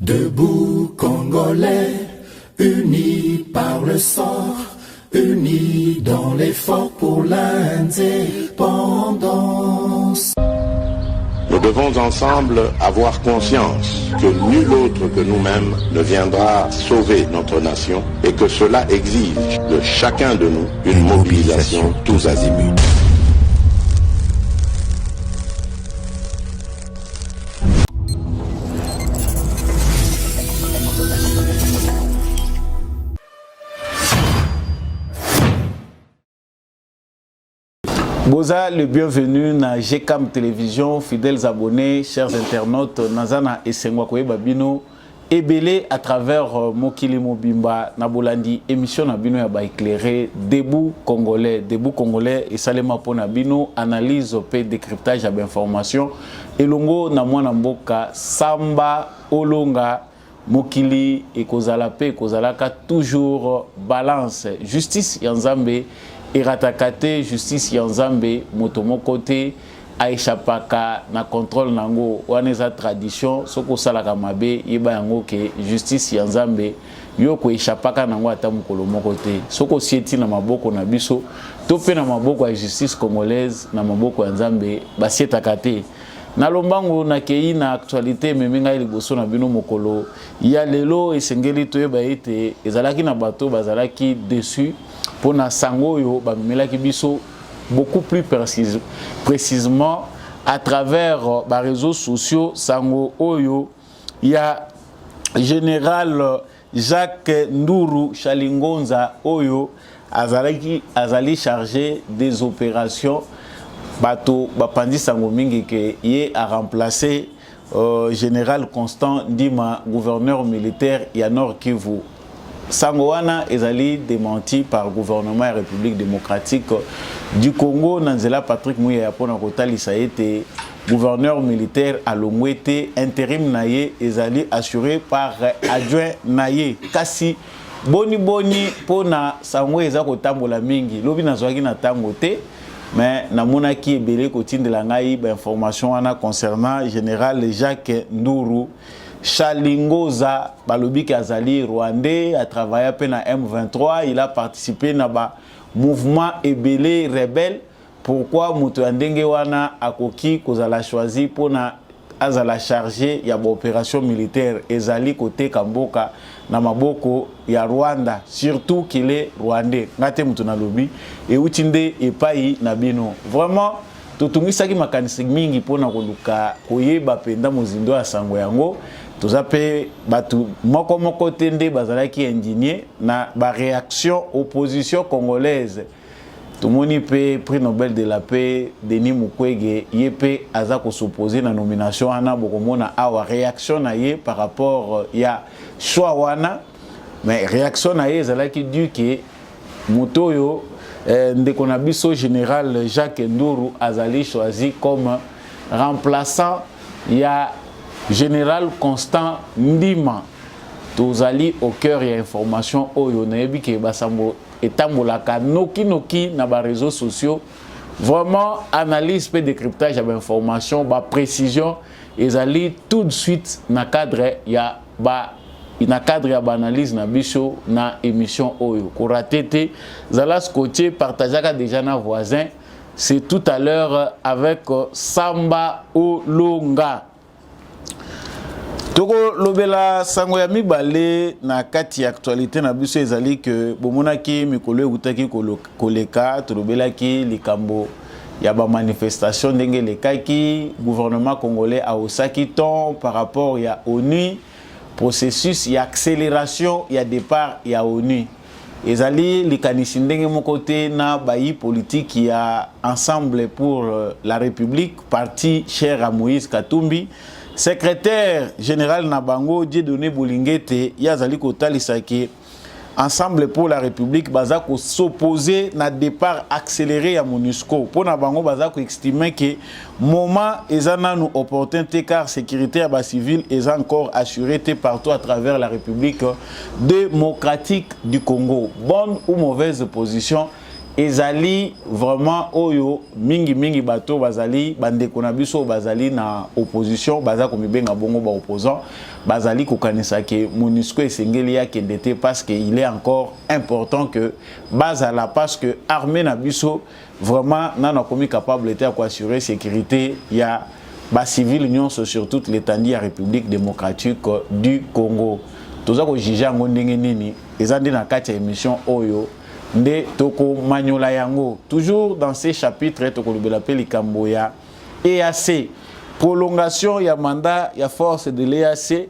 Debout Congolais, unis par le sort, unis dans l'effort pour l'indépendance. Nous devons ensemble avoir conscience que nul autre que nous-mêmes ne viendra sauver notre nation et que cela exige de chacun de nous une mobilisation tous azimuts. Boza, le bienvenu na GCAM Télévision, fidèles abonnés, chers internautes, Nazana et Sengwakoye Babino, ébélé à travers Mokili Mobimba, Nabolandi, émission Nabino ya ba éclairé, Debout Congolais, et Salema Po Nabino, analyse, décryptage d'informations, et Longo Namwana Mboka, Samba, Olonga, Mokili, et Kozalape, Kozalaka, toujours balance, justice Yanzambe, Iratakate, justice Yanzambe, motomo côté, Aïchapaka, na contrôle nango, waneza tradition, soko salaka mabe, yeba yango ke justice Yanzambe, yoko Aïchapaka nango atamukolo mokote, soko sieti na maboko na biso, tope na maboko ya justice congolaise, na maboko Yanzambe, basieta kate. Na lombango na kei na actualité memenga liboso na bino mokolo, ya lelo esengeli toyeba ete, ezalaki na bato bazalaki dessus, pour na sango yo bamelaki biso beaucoup plus précisément à travers les réseaux sociaux sango oyo il y a général Jacques Nduru Chalingonza oyo azali chargé des opérations bato bapandi sango mingi ke yé a remplacé général Constant Ndima, gouverneur militaire ya Nord Kivu. Sangoana ezali démenti par le gouvernement et la République démocratique du Congo. Nanzela Patrick Mouya Yapona Kotali ça a été gouverneur militaire à Lomwete, intérim naye ezali assuré par adjoint naye. Kasi boni pona sango eza kotambola mingi. Lobi nazwaki na tangote mais namona ki ebele kotindela ngai ba information wana concernant général Jacques Nduru Chalingoza, balobi Azali rwandais, a travaillé à peine à M23, il a participé à un mouvement ébélé rebelle. Pourquoi Moutou Andenge wana akoki kozala choisi pour na azala chargé ya opération militaire ezali côté Kamboka na maboko ya Rwanda, surtout qu'il est rwandais. Ngate Moutou na lobi et utinde epai na bino. Vraiment totungisaki makanisi mingi pona koluka koyeba penda mozindo ya sango yango. Tout ça peut batu moko tende bazalaki indigné na ba réaction opposition congolaise. Tout le monde peut prix Nobel de la paix Denis Mukwege yepé azako s'opposer na nomination ana bokomona awa réaction na ye par rapport ya choix wana mais réaction na ye zalaki du que mutoyo ndeko na biso général Jacques Nduru azali choisi comme remplaçant ya général Constant Ndima. Tozali au cœur et information oyo nayebi ke basambo etambolaka noki na ba réseaux sociaux. Vraiment analyse pe décryptage ya information, ba précision ezali tout de suite na cadre ya ba analyse na biso na émission oyo. Koratete zala scotché partageaka déjà na voisin. C'est tout à l'heure avec Samba Olonga. Toko lobela sango ya mibale na kati actualité na biso ezali que bomonaki mikolo utaki koleka to lobela ki likambo ya ba manifestation ndenge lekaki gouvernement congolais a osaki ton par rapport ya ONU processus ya accélération ya départ ya ONU ezali likanisi ndenge mokote na bayi politique ya ensemble pour la République parti cher à Moïse Katumbi. Secrétaire général Nabango Dieudonné Bolingete yazali kotalisa ke ensemble pour la République bazako s'opposer na départ accéléré à MONUSCO pour Nabango bazako estimer que moment ezana nous opportunité car sécurité à bas civil est encore assurée partout à travers la République démocratique du Congo. Bonne ou mauvaise position ezali vraiment oyo mingi bato bazali bandeko na biso bazali na opposition baza komibenga bongo ba opposant bazali kokanisa ke MONUSCO esengeli ya kendete parce que il est encore important que bazala parce que armée na biso vraiment nana komi capable était à assurer sécurité ya ba civil nyonso sur toute l'étendue ya République démocratique du Congo toza ko juger ngo ndenge nini ezandi na kati ya émission oyo nde toko manyola yango toujours dans ces chapitres toko lubela pe likambo ya EAC prolongation ya mandat ya force de l'EAC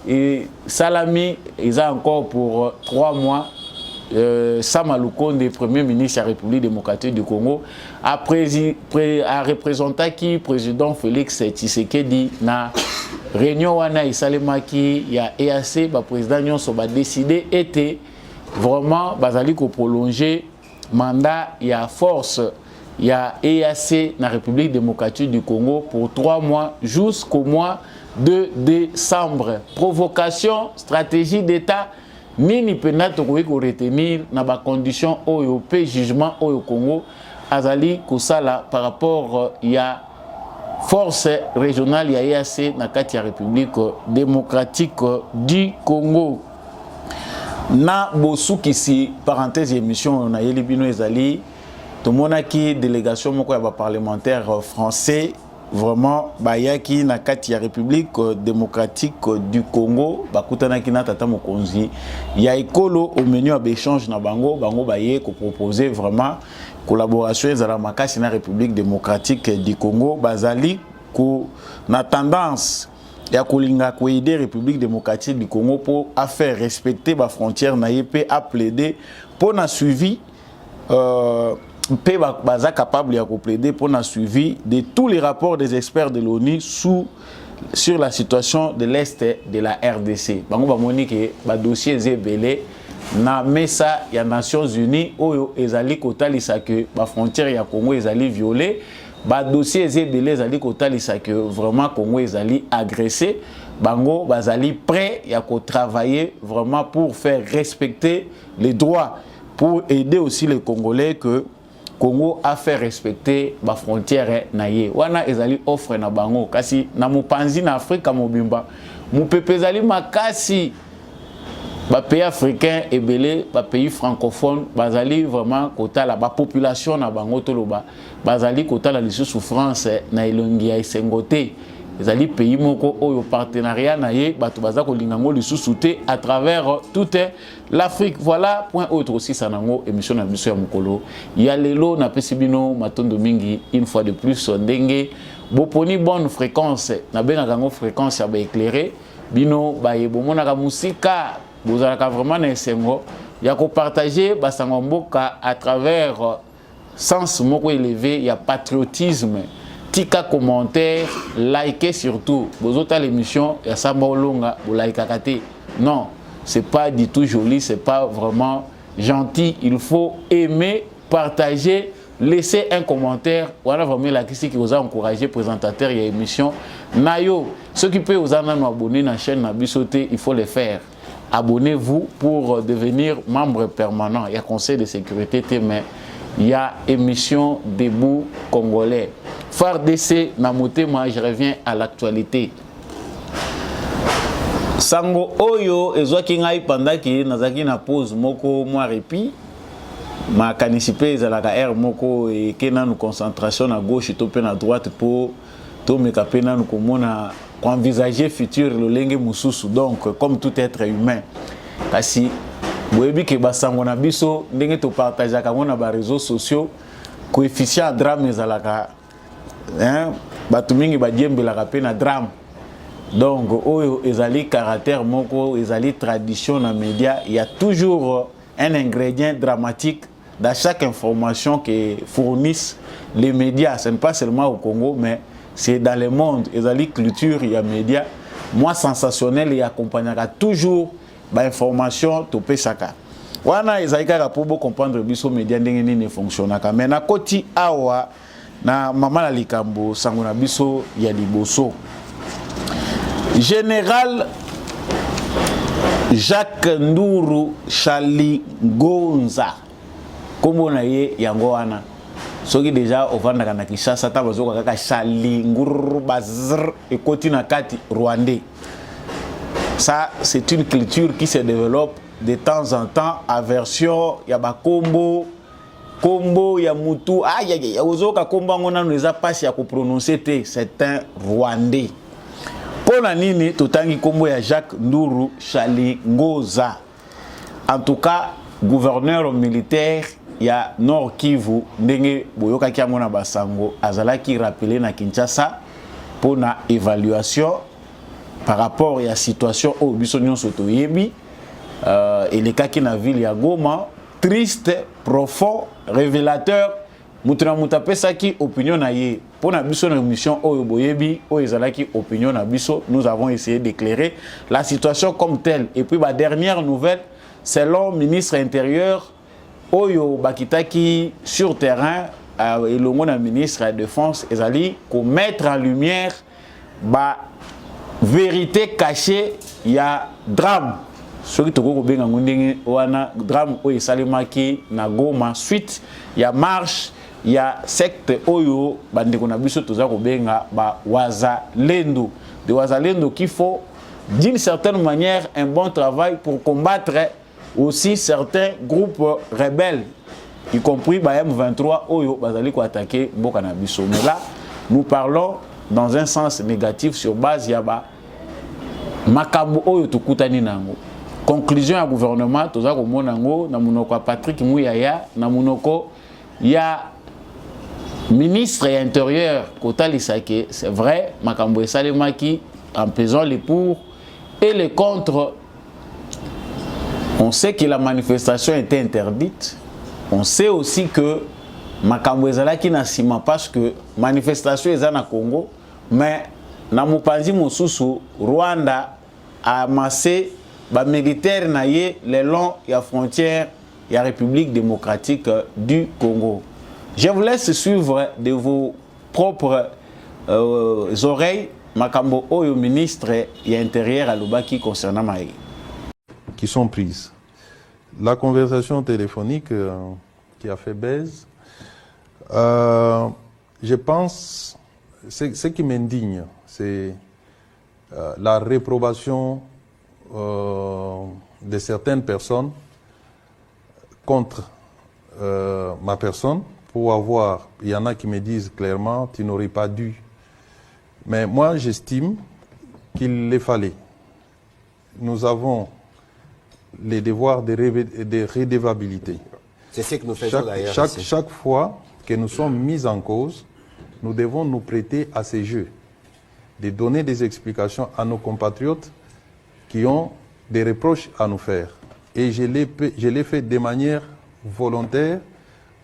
et Salami ils ont encore pour 3 mois Sama Lukonde premier ministre de la République démocratique du Congo a représenté qui président Félix Tshisekedi na réunion wana isalemaki ya EAC ba président nyonso ba décidé était vraiment bazali ko prolonger mandat ya force ya EAC na République démocratique du Congo pour 3 mois jusqu'au mois de décembre. Provocation, stratégie d'État nini pena tokoki ko retenir na ba condition oyo pe jugement oyo Congo azali kosala par rapport ya force régionale ya EAC na kati ya République démocratique du Congo. Na bosukisi parenthèse émission na yeli bino ezali tomonaki délégation moko ya ba parlementaire français vraiment bayaki na kati ya République démocratique du Congo bakutanaki na tata mokonzi ya ekolo au menu ya échange na bango baye ko proposer vraiment collaboration ezala makasi na République démocratique du Congo bazali ko na tendance ya kolinga ko aider République démocratique du Congo pour faire respecter ba frontière na yepé a plaider pour na suivi baza capable de plaider pour un suivi de tous les rapports des experts de l'ONU sur la situation de l'Est de la RDC. Bango ba monique ba dossier zebele na mesa ya Nations Unies oyo ezali kotalisa que ba frontière ya Congo ezali violée, ba dossier zebele ezali kotalisa que vraiment Congo ezali agressé. Bango bazali prêt ya ko travailler vraiment pour faire respecter les droits, pour aider aussi les Congolais que Congo a fait respecter ba frontière naye wana ezali offre na bango kasi na mopanzi na Afrika mobimba mupepe ezali makasi ba pays africain ebele ba pays francophone bazali vraiment kotala ba population na bango toloba bazali kotala les souffrances na elongi ya esengote ezali pays moko oyo partenariat naye bato baza kolinga ngo lisusu te à travers toute l'Afrique. Voilà point autre aussi sanango émission na biso ya mokolo ya lelo na pesibino matondo mingi une fois de plus ndenge boponi bonne fréquence na benga kango fréquence ya ba éclairé bino ba yebomona musika bozalaka vraiment na esengo ya ko partager basango mboka à travers sens moko élevé ya patriotisme. Tika commentaire, likez surtout. Vous autres l'émission, il y a ça bolonga, vous likez. Non, c'est pas du tout joli, c'est pas vraiment gentil. Il faut aimer, partager, laisser un commentaire. Voilà vraiment la question qui vous a encouragé, présentateur et émission. Nayo, ceux qui peuvent vous abonner à la chaîne Nabisoté, il faut le faire. Abonnez-vous pour devenir membre permanent. Il y a conseil de sécurité, mais il y a émission Debout Congolais. Phare d'essai, moi je reviens à l'actualité. Sango Oyo, ezwaki ngai pandaki nazaki na pause moko moi répit. Ma kanisipe ezalaka air moko et kena nous concentration à gauche et à droite pour to me kapena nous komona envisager futur le lenge mususu. Donc comme tout être humain. Kasi boyebi ke basango na biso ndenge to partageaka ngona ba réseaux sociaux coefficient drame ezalaka bato mingi badiembelaka pe na drame. Donc oyo ezali caractère moko ezali tradition na média, il y a toujours un ingrédient dramatique dans chaque information que fournissent les médias. Ce n'est pas seulement au Congo mais c'est dans le monde. Ezali culture il y a média moi sensationnel et accompagnera toujours ba information topé saka. Wana ezali kaka pour comprendre biso média ndenge nini fonctionnaka. Mais na koti awa na mama la likambo sango na biso ya liboso. Général Jacques Nduru Chalingonza kombo na ye yango wana soki déjà ovandaka na Kinshasa ta bazoka kaka chali ngurr bazr ekoti na kati rwandais. Ça c'est une culture qui se développe de temps en temps à version ya ba kombo ya mutu aïe ya ozoka kombo ngona neza passe ya ko prononcer te c'est un rwandais. Pona nini totangi kombo ya Jacques Nduru Chalingoza. En tout cas gouverneur militaire ya Nord Kivu ndenge boyoka kiango na basango azalaki rappelé na Kinshasa pour na évaluation par rapport à la situation au Bissonnion Sotoyebi et les cas qui na ville ya Goma, triste, profond, révélateur. Mutuna mutapesa ki opinion na ye pour na biso na mission au Boyebi au ezalaki opinion na biso. Nous avons essayé d'éclairer la situation comme telle. Et puis la dernière nouvelle, selon le ministre intérieur Oyo Bakitaki sur terrain et le ministre de la Défense ezali ko mettre en lumière ba vérité cachée, il y a drame. Ce qui est drame oyo salimaki na Goma suite il y a marche, il y a secte oyo bande kona biso toza ko benga ba wazalendo. De wazalendo qu'il faut d'une certaine manière un bon travail pour combattre aussi certains groupes rebelles, y compris ba M23 oyo bazali ko attaquer mboka na biso. Mais là nous parlons dans un sens négatif sur base yaba makambo oyo tukutani nango. Conclusion à gouvernement toza ko monango na munoko Patrick Muyaya na munoko ya ministre intérieur Kotali Sake. C'est vrai makambo esalemaki en pesant les pour et les contre. On sait que la manifestation était interdite. On sait aussi que makambo ezalaki na sima parce que manifestation eza na Congo. Mais na mopanzi mosusu Rwanda a amassé ba militaire na ye le long ya frontière ya République démocratique du Congo. Je vous laisse suivre de vos propres oreilles makambo oyo ministre ya intérieur alobaki concernant Maï qui sont prises. La conversation téléphonique qui a fait baise, je pense ce qui m'indigne, c'est la réprobation de certaines personnes contre ma personne pour avoir, il y en a qui me disent clairement, tu n'aurais pas dû. Mais moi, j'estime qu'il les fallait. Nous avons les devoirs de redevabilité. C'est ce que nous faisons d'ailleurs. Chaque fois que nous sommes mis en cause, nous devons nous prêter à ces jeux, de donner des explications à nos compatriotes qui ont des reproches à nous faire. Et je l'ai fait de manière volontaire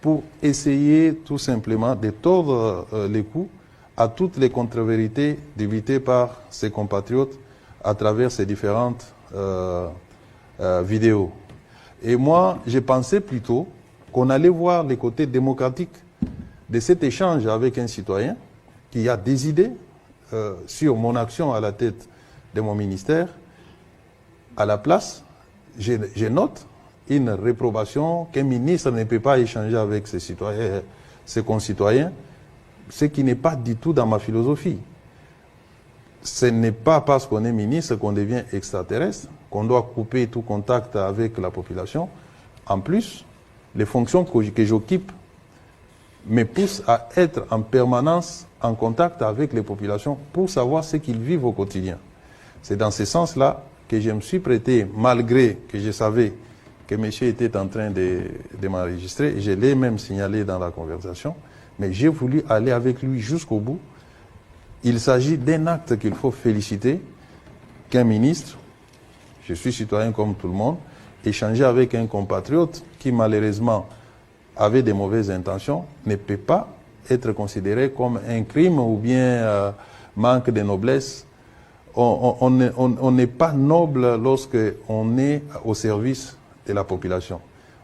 pour essayer tout simplement de tordre les coups à toutes les contre-vérités débitées par ces compatriotes à travers ces différentes vidéos. Et moi, je pensais plutôt qu'on allait voir les côtés démocratiques de cet échange avec un citoyen qui a des idées sur mon action à la tête de mon ministère. À la place, je note une réprobation qu'un ministre ne peut pas échanger avec ses concitoyens, ce qui n'est pas du tout dans ma philosophie. Ce n'est pas parce qu'on est ministre qu'on devient extraterrestre, qu'on doit couper tout contact avec la population. En plus, les fonctions que j'occupe me poussent à être en permanence en contact avec les populations pour savoir ce qu'ils vivent au quotidien. C'est dans ce sens-là que je me suis prêté, malgré que je savais que monsieur était en train de m'enregistrer, je l'ai même signalé dans la conversation, mais j'ai voulu aller avec lui jusqu'au bout. Il s'agit d'un acte qu'il faut féliciter, qu'un ministre, je suis citoyen comme tout le monde, échanger avec un compatriote qui malheureusement avait des mauvaises intentions, ne peut pas être considéré comme un crime ou bien manque de noblesse. On n'est pas noble lorsque on est au service de la population.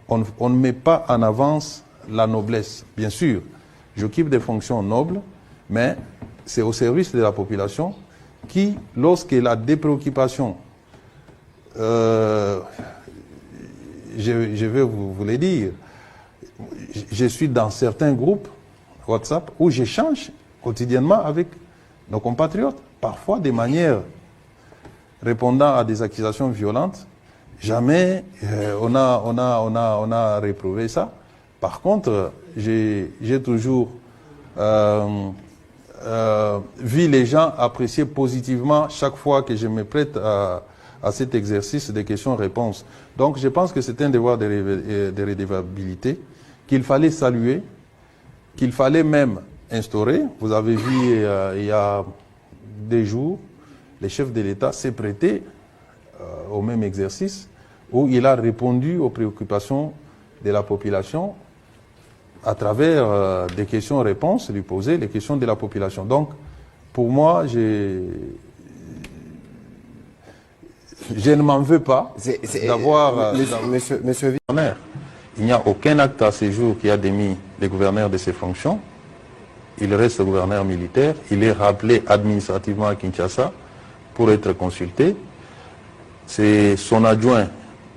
On ne met pas en avance la noblesse. Bien sûr, j'occupe des fonctions nobles, mais c'est au service de la population qui, lorsqu'elle a des préoccupations, je vais vous les dire, je suis dans certains groupes WhatsApp où j'échange quotidiennement avec nos compatriotes, parfois de manière répondant à des accusations violentes. Jamais on a réprouvé ça. Par contre, j'ai toujours vu les gens apprécier positivement chaque fois que je me prête à cet exercice de questions-réponses. Donc je pense que c'est un devoir de redevabilité qu'il fallait saluer, qu'il fallait même instaurer. Vous avez vu il y a des jours, le chef de l'État s'est prêté au même exercice où il a répondu aux préoccupations de la population à travers des questions-réponses, lui poser les questions de la population. Donc, pour moi, je ne m'en veux pas d'avoir... Monsieur Il n'y a aucun acte à ce jour qui a démis le gouverneur de ses fonctions. Il reste gouverneur militaire. Il est rappelé administrativement à Kinshasa pour être consulté. C'est son adjoint,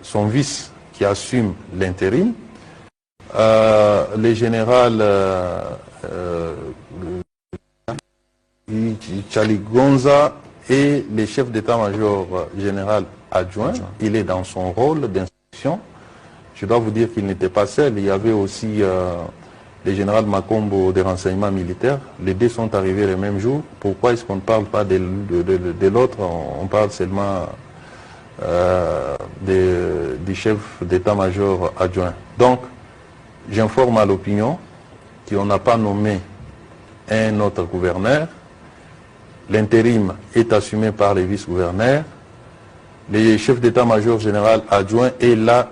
son vice, qui assume l'intérim. Le général Chaligonza est le chef d'état-major général adjoint. Il est dans son rôle d'instruction. Je dois vous dire qu'il n'était pas seul. Il y avait aussi le général Makombo des renseignements militaires. Les deux sont arrivés le même jour. Pourquoi est-ce qu'on ne parle pas de l'autre? On parle seulement du chef d'état-major adjoint. Donc, j'informe à l'opinion qu'on n'a pas nommé un autre gouverneur. L'intérim est assumé par les vice-gouverneurs. Le chef d'état-major général adjoint est là,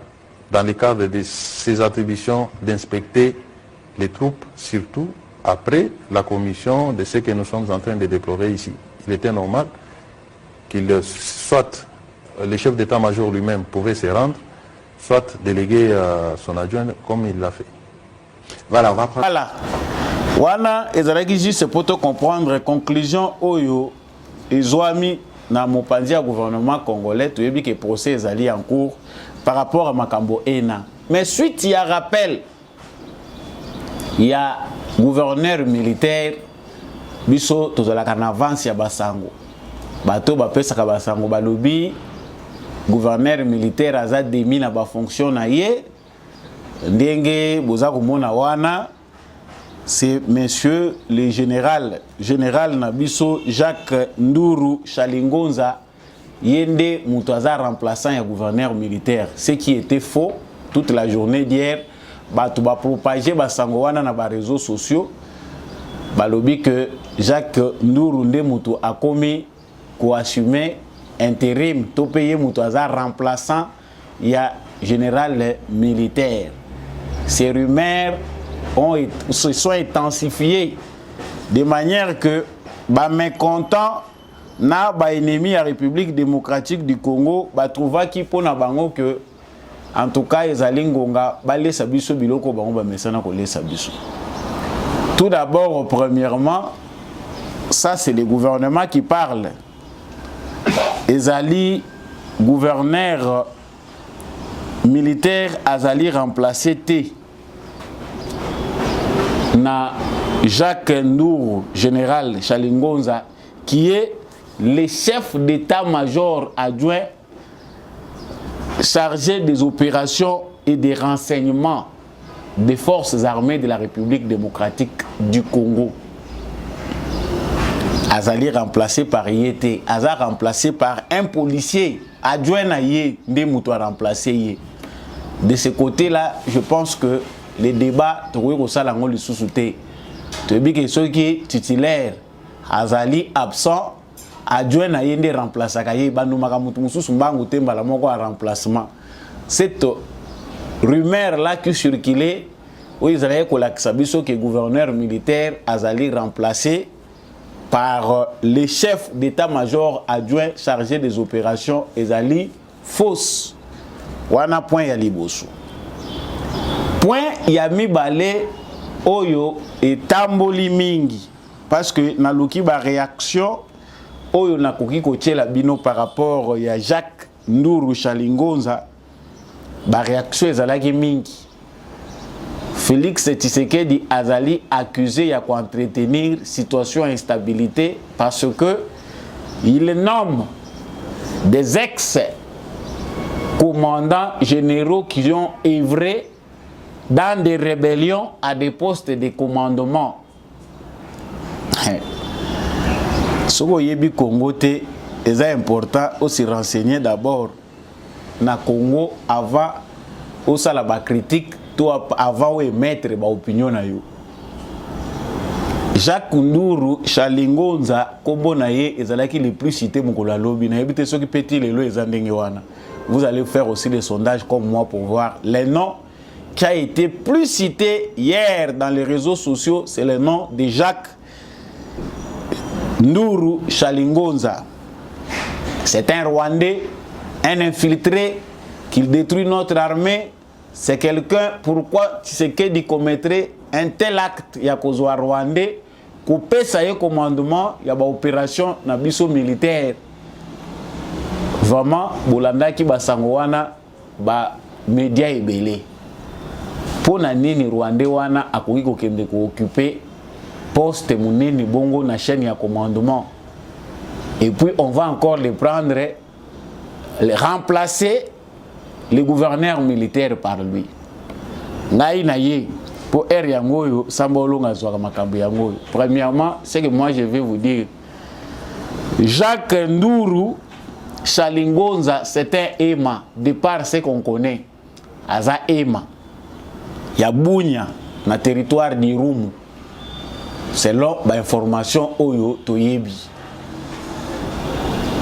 dans le cadre de ses attributions, d'inspecter les troupes, surtout après la commission de ce que nous sommes en train de déplorer ici. Il était normal qu'il soit le chef d'état-major lui-même pouvait se rendre, soit délégué à son adjoint comme il l'a fait. Voilà, on va prendre... Voilà. Wana ezalaki juste pour te comprendre conclusion oyo ezwami na mopanzi ya gouvernement congolais toyebi que procès ezali en cours par rapport à makambo ena. Mais suite il y a rappel, il y a gouverneur militaire biso tozalaka na avance ya basango. Bato bapesaka basango balobi gouverneur militaire aza demi na ba fonction na ye ndenge boza komona wana. C'est monsieur le général Nabiso Jacques Nduru Chalingonza yende Moutaza remplaçant ya gouverneur militaire, ce qui était faux toute la journée d'hier. Batu ba propager basango wana na ba réseaux sociaux balobi que Jacques Nduru nde mutu a commis ko assumer intérim to payer Moutaza remplaçant ya général militaire. Ces rumeurs se sont intensifiés de manière que ba mécontent na ba ennemi à République démocratique du Congo ba trouva ki pona bango que en tout cas ezali ngonga ba lesa biso biloko bango ba mesana ko lesa biso. Tout d'abord, premièrement, ça c'est le gouvernement qui parle. Ezali gouverneur militaire azali remplacé T na Jacques Ndour, général Chalingonza, qui est le chef d'état-major adjoint chargé des opérations et des renseignements des forces armées de la République démocratique du Congo. Azali remplacé par Yété, Azar remplacé par un policier adjoint à Yé, Ndemouto a remplacé Yé. De ce côté-là, je pense que les débats, tu vois, ça l'angle le sous-souté. Tu dis que ceux qui sont titulaires, Azali absent, adjoint à Yé, remplacé à Yé, remplacement. Cette rumeur-là qui circulait, où ils avaient que le gouverneur militaire Azali remplacé par le chef d'état-major adjoint chargé des opérations Azali fausse. Wana point ya liboso. Point ya mibale oyo etamboli mingi parce que na luki ba réaction oyo na koki kotiela bino par rapport ya Jacques Nduru Chalingonza ba réaction ezalaki mingi. Félix Tshisekedi azali accusé à entretenir situation d'instabilité parce que il nomme des ex-commandants généraux qui ont œuvré dans des rébellions à des postes de commandement. Ce que Congo est important aussi renseigner d'abord na Congo avant au la critique avant émettre ba opinion na yo. Jacques Nduru Chalingonza kombo na ye ezalaki le plus cité mokolo lobi na yebite soki petit lelo ezandenge wana. Vous allez faire aussi des sondages comme moi pour voir les noms qui a été plus cité hier dans les réseaux sociaux, c'est le nom de Jacques Nduru Chalingonza. C'est un Rwandais, un infiltré qui détruit notre armée. C'est quelqu'un, pourquoi Tshisekedi commettrait un tel acte, il y a cause Rwandais, couper ça y commandement, il y a une opération na biso militaire. Vraiment, Bolanda ki basangwana ba média ebele. Pour na nini Rwandais wana akoki kokende ko occuper poste munene bongo na chaîne ya commandement. Et puis on va encore les prendre, les remplacer le gouverneur militaire par lui. Ngai na ye pour er yangoyo sambolo ngazwa makambo yangoyo. Premièrement, c'est que moi je vais vous dire Jacques Nduru Chalingonza, c'est un Ema de par ce qu'on connaît. Aza Ema. Ya Bunya na territoire d'Irumu. Selon l'information Oyo Toyebi.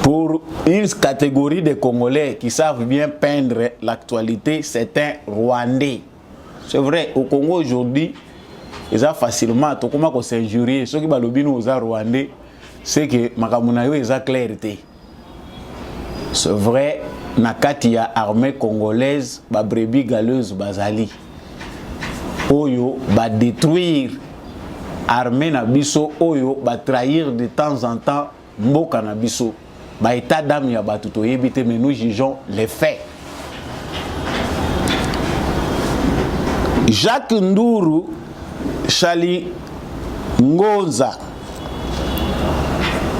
Pour une catégorie de Congolais qui savent bien peindre l'actualité, c'est un Rwandais. C'est vrai, au Congo aujourd'hui, ils ont facilement, tout comme on s'injurie, ceux qui balobino aux Rwandais, c'est que Makamunayo ils ont clarté. C'est vrai, nakati ya armée congolaise, ba brebis galeuse bazali. Oyo ba détruire armée na biso, oyo ba trahir de temps en temps mboka na biso. Ba état d'âme ya batu to yebite, mais nous jugeons les faits. Jacques Nduru Chalingonza,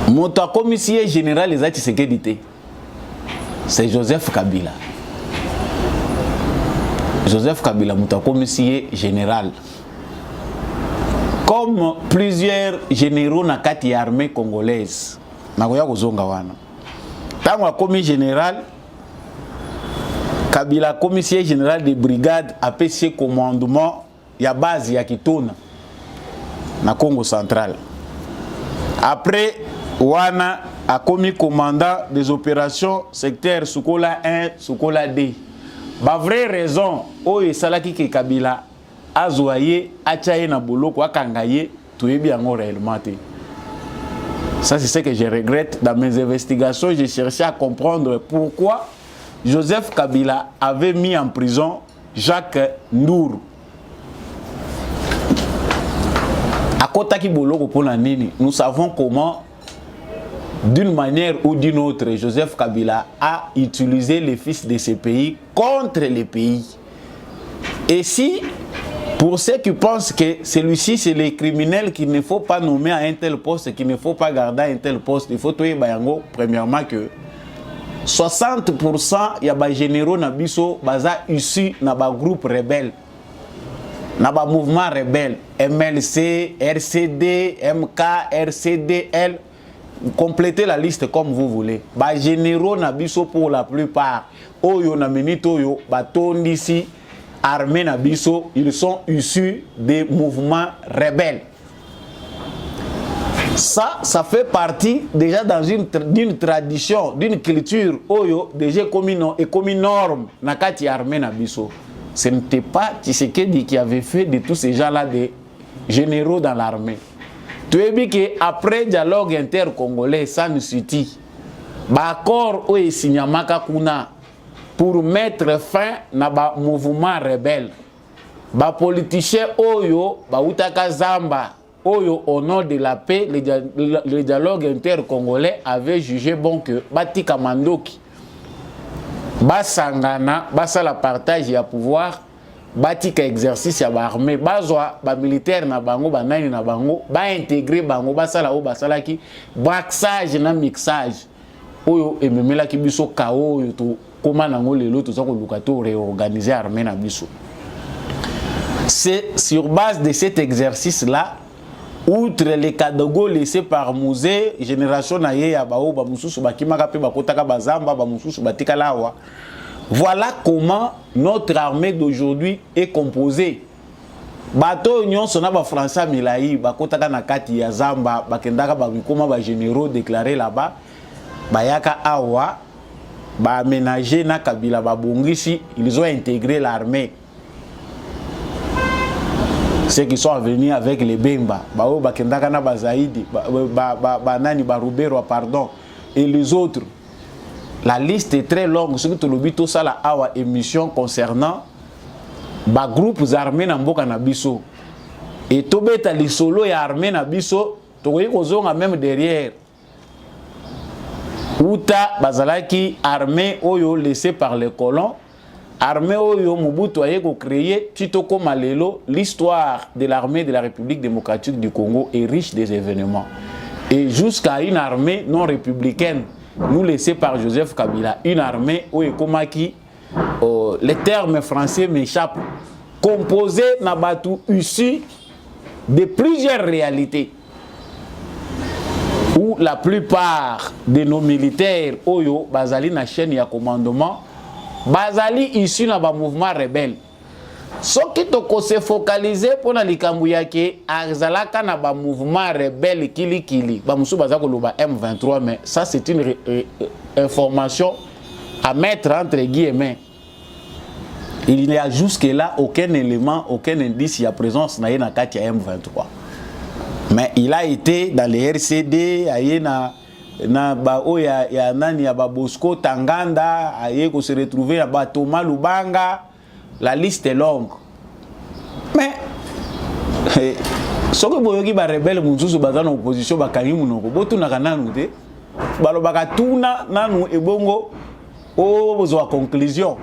mon commissaire général les Tshisekedi, c'est Joseph Kabila. Joseph Kabila, mon commissaire général. Comme plusieurs généraux na kati armée congolaise, nagoya kozonga wana. Tango commis général Kabila, commissaire général de brigade, a PC commandement ya base ya Kitona na Congo central. Après wana a commis commandant des opérations secteur Sukola 1, Sukola 2. Ba vraie raison o esalaki ke Kabila azoye achaye na boloko akangaye toyebi yango réellement te. Ça c'est ce que je regrette dans mes investigations, j'ai cherché à comprendre pourquoi Joseph Kabila avait mis en prison Jacques Nduru. Akotaki boloko pona nini, nous savons comment d'une manière ou d'une autre Joseph Kabila a utilisé les fils de ce pays contre les pays. Et si pour ceux qui pensent que celui-ci c'est les criminels qu'il ne faut pas nommer à un tel poste, qu'il ne faut pas garder à un tel poste, il faut trouver bayango premièrement que 60% ya ba généraux na biso baza issus na ba groupe rebelle, na ba mouvement rebelle, MLC, RCD, MK, RCDL, complétez la liste comme vous voulez. Ba généraux na biso pour la plupart, oyo na minito yo ba tondisi armée na biso, ils sont issus des mouvements rebelles. Ça fait partie déjà dans d'une tradition, d'une culture oyo déjà comme une norme na kati armée na biso. Ce n'était pas Tshisekedi qui avait fait de tous ces gens-là des généraux dans l'armée. Tu as vu qu'après dialogue inter-congolais, ça nous suffit. L'accord oyo signamaka kuna pour mettre fin na ba mouvement rebelle. Ba politicien oyo ba utaka zamba. Oyo, au nom de la paix, le dialogue inter-congolais avait jugé bon que Batika Mandoki, Basangana, Basala partage et à pouvoir, batika exercice ya ba armée bazwa ba militaire na bango ba nani na bango ba intégrer bango basala o basala ki braxage na mixage oyo ememela ki biso kao oyo to koma nango lelo to zako luka to réorganiser armée na biso. C'est sur base de cet exercice là, outre les cadeaux laissés par Mouzé, génération na ye ya bao ba mususu bakimaka pe bakotaka bazamba ba mususu batika lawa. Voilà comment notre armée d'aujourd'hui est composée. Bato union sona ba Français Milayi bakotaka na kati ya zamba bakendaka ba bikoma ba généraux déclarés là-bas bayaka awa ba aménager na Kabila ba bongisi, ils ont intégré l'armée. Ceux qui sont venus avec les Bemba, bao bakendaka na ba Zaidi, ba nani ba Rubero pardon et les autres. La liste est très longue. Ce que tu l'as tout ça la awa émission concernant les groupes armés na mboka na biso. Et tout beta les solo et armés na biso, tu vois qu'on même derrière. Outa bazalaki armée oyo laissé par les colons, armée oyo Mobutu a créé Tito Komalelo. L'histoire de l'armée de la République démocratique du Congo est riche des événements. Et jusqu'à une armée non républicaine nous laissé par Joseph Kabila, une armée où Ekomaki, les termes français m'échappent, composée Nabatu issu de plusieurs réalités, où la plupart de nos militaires, Oyo, Bazali na chaîne ya commandement, Bazali issu na ba mouvement rebelle. Ce qui se focalisé pour la Likambuyake, Azalaka na ba mouvement rebelle Kili, ba musu bazako loba M23, mais ça c'est une information à mettre entre guillemets. Il n'y a jusque-là aucun élément, aucun indice, il y a présence na Kati à M23. Mais il a été dans les RCD, na ba oya ya nani ya ba Bosco Tanganda, aye ko se retrouver à ba Thomas Lubanga. La liste est longue. Mais ce que vous avez rebelle mususu bazana opposition bakangi munoko botuna kananu te balobaka tuna nanu ebongo o bozwa conclusion.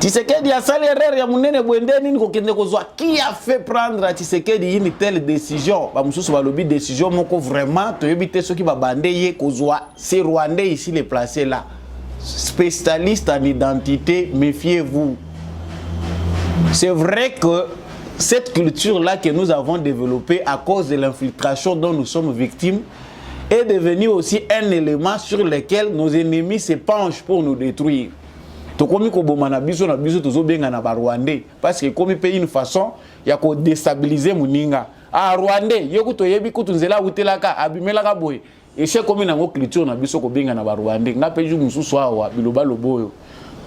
Tshisekedi a sali erreur ya munene bwendeni niko kende kozwa qui a fait prendre à Tshisekedi une telle décision ba mususu balobi décision moko vraiment to yebite soki ba bande ye kozwa c'est Rwandais ici les placés là. Spécialiste en identité, méfiez-vous. C'est vrai que cette culture-là que nous avons développée à cause de l'infiltration dont nous sommes victimes est devenue aussi un élément sur lequel nos ennemis se penchent pour nous détruire. Parce que comme pays une façon, il y a déstabiliser Muninga. Ah Rwandais, yokuto yebi kutunzela utelaka abimelaka boy. Et c'est comme une culture na biso ko benga na ba Rwandais. Nga pe jour mususu awa biloba loboyo.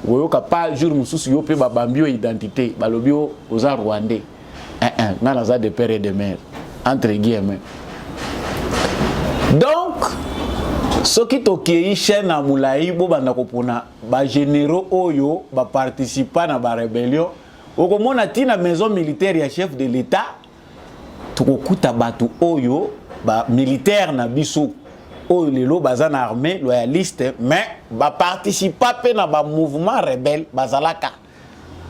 Woyo ka pas jour mususu yo pe ba bambio identité, balobio oza Rwandais. Nga na za de père et de mère entre guillemets. Donc ce qui toki chaîne à Moulayi bo banda ko pona ba généraux oyo ba participer na ba rébellion. Okomona tina maison militaire ya chef de l'État. Tokokuta batu oyo ba militaire na biso. Lelo bazan armée loyaliste mais ba participer na ba mouvement rebelle bazalaka.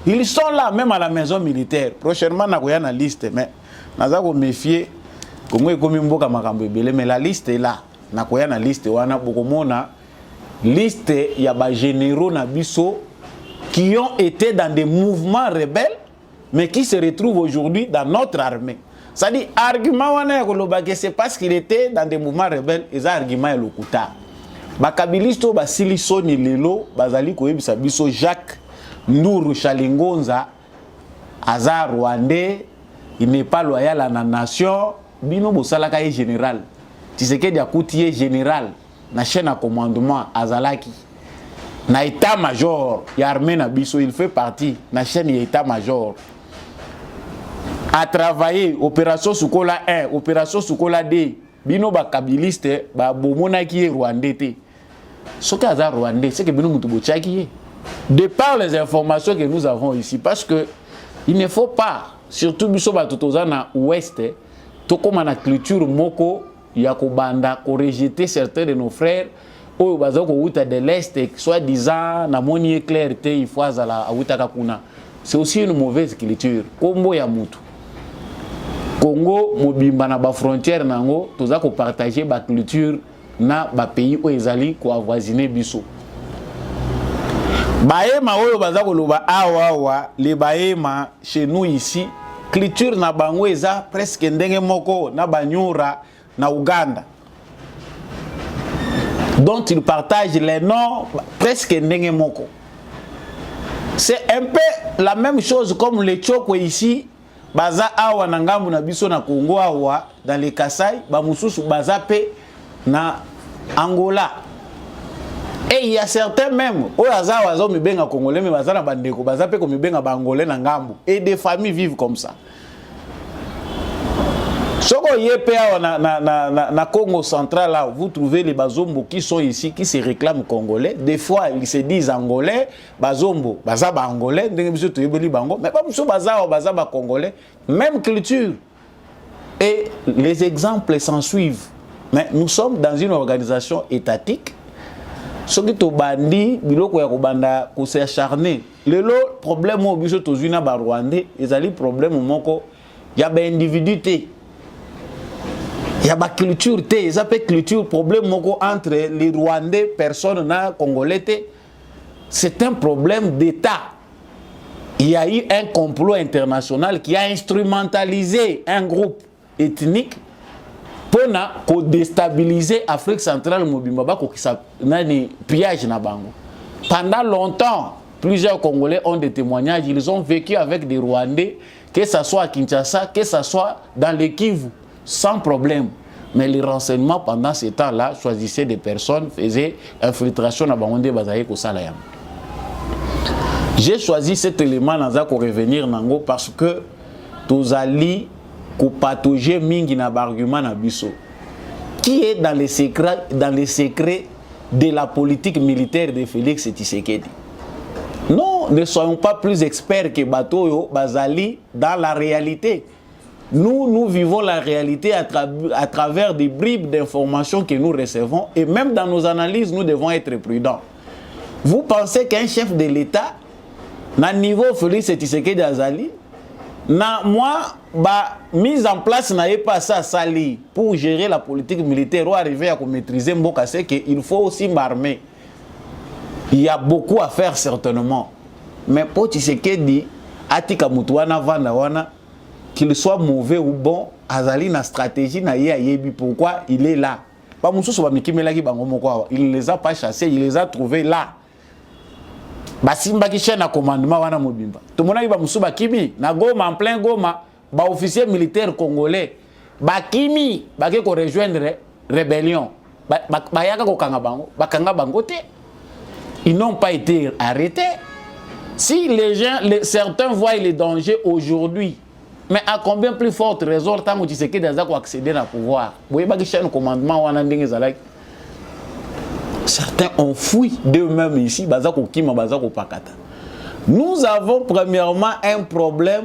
Ils sont là même à la maison militaire. Prochainement na koya na liste mais naza ko méfier comme ekomi mboka makambo ebele mais la liste est là. Na koya na liste wana bokomona liste ya ba généraux na biso qui ont été dans des mouvements rebelles mais qui se retrouvent aujourd'hui dans notre armée. C'est-à-dire, argument, c'est parce qu'il était dans des mouvements rebelles, et ça, argument est le kuta. Bakabilisto, Basilisoni Lelo, Bazali Koyebi Biso, Jacques Nourou Chalingonza, Azar Rwandais, il n'est pas loyal à la nation, Bino Bosalaka est général. Tu sais qu'il y a coutier général, na chaîne à commandement, Azalaki. Na état-major, il y a armée na Biso, il fait partie, na chaîne état-major. A travailler opération Sukola 1, opération Sukola 2, bino ba kabiliste ba bomona ki Rwandais te. Ce qui est Rwandais, c'est que bino mutubo tchaki. De par les informations que nous avons ici, parce que il ne faut pas, surtout biso ba totoza na ouest, to comme na culture moko ya ko banda ko rejeter certains de nos frères oyo bazako uta de l'est soit disant na moni clair te il faut azala uta kuna. c'est aussi une mauvaise culture. Kombo ya mutu. Congo, mobimba na ba frontière nango, toza ko partager ba culture na ba pays où ezali ko avoisiner biso. Baema oyo baza koloba awa les baema chez nous ici, culture na bango eza presque ndenge moko na banyura na Uganda. Dont ils partagent les noms presque ndenge moko. C'est un peu la même chose comme les Tchoko ici, baza awa na ngambu na biso na Congo awa dans les Kasai, ba mususu baza pe na Angola. Et il y a certains même, oyaza wazo mibenga congolais mais baza na bandeko, baza pe ko mibenga ba angolais na ngambu et des familles vivent comme ça. Soko yepe na Congo central là, vous trouvez les bazombo qui sont ici qui se réclament congolais. Des fois ils se disent angolais, bazombo, baza ba angolais, ndenge biso to yebeli bango, mais pas biso baza ba congolais, même culture. Et les exemples s'en suivent. Mais nous sommes dans une organisation étatique. Ce qui to bandi biloko ya kobanda ko s'acharner. Le problème au biso to zuna ba Rwandais, ezali problème moko ya ba individuité. Il y a une culture, il y a une culture, problème entre les Rwandais, personnes na Congolais. C'est un problème d'État. Il y a eu un complot international qui a instrumentalisé un groupe ethnique pour déstabiliser l'Afrique centrale, pillage na bango. Pendant longtemps, plusieurs Congolais ont des témoignages, ils ont vécu avec des Rwandais, que ce soit à Kinshasa, que ce soit dans le Kivu. Sans problème. Mais les renseignements pendant ce temps-là choisissaient des personnes, faisaient infiltration dans Bangonde Bazaye Kosalayam. J'ai choisi cet élément pour revenir nango parce que tous alliés qui patauger mingi na argument na biso. Qui est dans les secrets de la politique militaire de Félix Tshisekedi? Non, ne soyons pas plus experts que Batoyo Bazali dans la réalité. Nous vivons la réalité à travers des bribes d'informations que nous recevons et même dans nos analyses, nous devons être prudents. Vous pensez qu'un chef de l'État, na niveau Félix Tshisekedi Azali, mise en place n'a pas ça sali pour gérer la politique militaire ou arriver à maîtriser Mboka, c'est qu'il faut aussi m'armer. Il y a beaucoup à faire certainement. Mais pour Tshisekedi, Atika Mutuana Vandawana, qu'il soit mauvais ou bon, Azali na stratégie na yebi pourquoi il est là. Pas Moussou il ne les a pas chassés, il les a trouvés là. Basimba qui chaîne à commandement wana mobimba. Tout le monde ba Moussou Bakimi na Goma en plein Goma, ba officier militaire congolais. Bakimi ba ke ko rejoindre rébellion. Ba yaka ko kanga bango, ba kanga bango te. Ils n'ont pas été arrêtés. Si les gens, certains voient les dangers aujourd'hui, mais à combien plus forte raison tant que tu sais que des gens accéder au pouvoir. Vous voyez pas que chaîne commandement certains ont fui d'eux-mêmes ici. Nous avons premièrement un problème.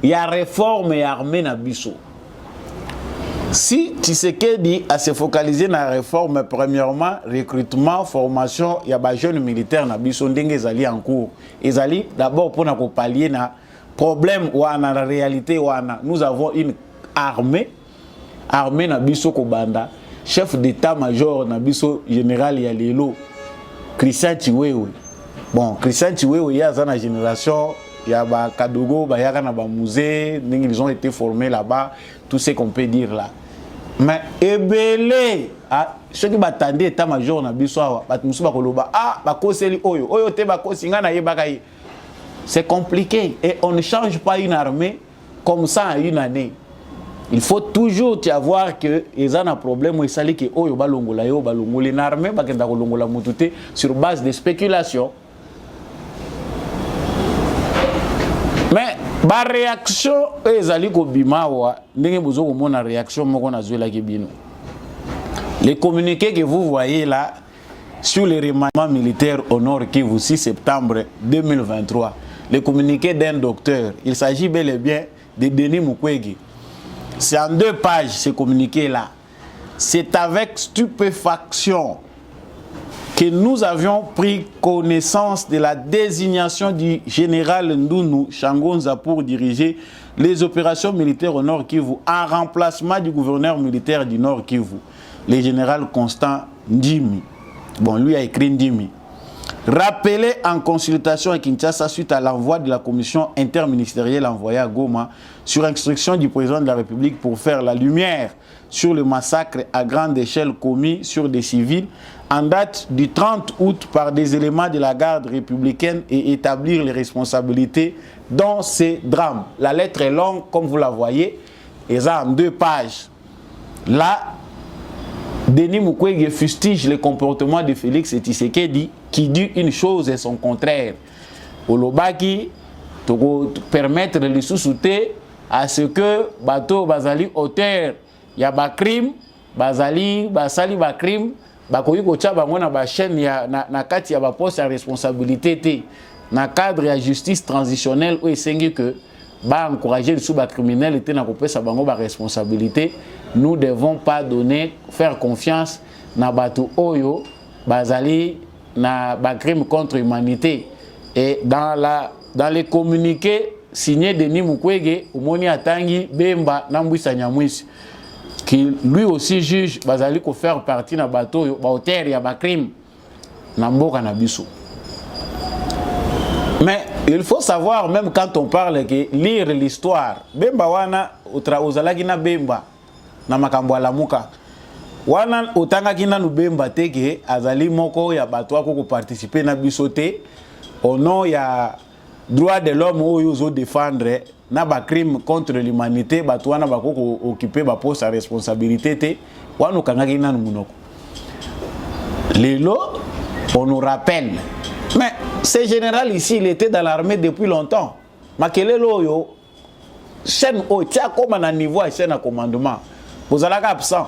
Il y a réforme et armée na biso. Si Tshisekedi a se focalisé dans la réforme, premièrement, recrutement, formation, il y a des jeunes militaires na biso ndenge zali en cours. Ils allaient d'abord pour nous pallier na problème ou en la réalité nous avons une armée na biso Kobanda, chef d'état-major na biso général Yalelo Christian Chiwewe. Bon, Christian Chiwewe il y a une génération, il y a ba Kadogo, ba yaka na ba musée, ils ont été formés là-bas, tout ce qu'on peut dire là. Mais ebele ceux qui battendaient état-major na biso ba musu ba koloba ba koseli oyo te ba kosinga na yebaka yi. C'est compliqué et on ne change pas une armée comme ça en une année. Il faut toujours avoir que ils ont un problème où il s'agit que oyo balongola yo balongole une armée ba kenda kolongola mutute sur base de spéculation. Mais ba réaction ezali ko bimawa ndenge bozo ko mona réaction moko na zwela ki bino. Les communiqués que vous voyez là sur les remaniements militaires au Nord Kivu 6 septembre 2023. Le communiqué d'un docteur, il s'agit bel et bien de Denis Mukwege. C'est en 2 pages ce communiqué-là. C'est avec stupéfaction que nous avions pris connaissance de la désignation du général Ndounou Changonza pour diriger les opérations militaires au Nord Kivu en remplacement du gouverneur militaire du Nord Kivu, le général Constant Ndimi. Bon, lui a écrit Ndimi. Rappelé en consultation à Kinshasa suite à l'envoi de la commission interministérielle envoyée à Goma sur instruction du président de la République pour faire la lumière sur le massacre à grande échelle commis sur des civils en date du 30 août par des éléments de la garde républicaine et établir les responsabilités dans ces drames. La lettre est longue, comme vous la voyez, et ça en 2 pages. Là, Denis Mukwege fustige le comportement de Félix Tshisekedi qui dit une chose et son contraire. Olobaki, pour permettre de sous-souter à ce que bateau bazali auteur ya ba crime, bazali basali ba crime, bakoyi kocha bango na ba chaîne ya na kati ya ba poste à responsabilité te na cadre ya justice transitionnelle où esengi que ba encourager les sous-ba criminels était na kopesa bango ba responsabilité. Nous ne devons pas faire confiance na batu oyo bazali na ba crime contre l'humanité. Et dans les communiqués signés de Denis Mukwege, Omoni Atangi Bemba Nambwisa Nyamwisi, qui lui aussi juge bazali ko faire partie na bateau ba auteur ya ba crime na mboka na biso. Mais il faut savoir, même quand on parle que lire l'histoire, Bemba wana ozalaki na Bemba na makambo ya lamuka wana otangaki na Bemba teke azali moko ya bato ko participer na biso te au nom ya droit de l'homme oyo zo défendre na ba crime contre l'humanité bato wana bako occuper ba poste à responsabilité te wana kangaki na munoko. Lelo on nous rappelle, mais ce général ici il était dans l'armée depuis longtemps. Makelelo yo chaîne au tia comme à niveau à chaîne à commandement. Vous allez absent.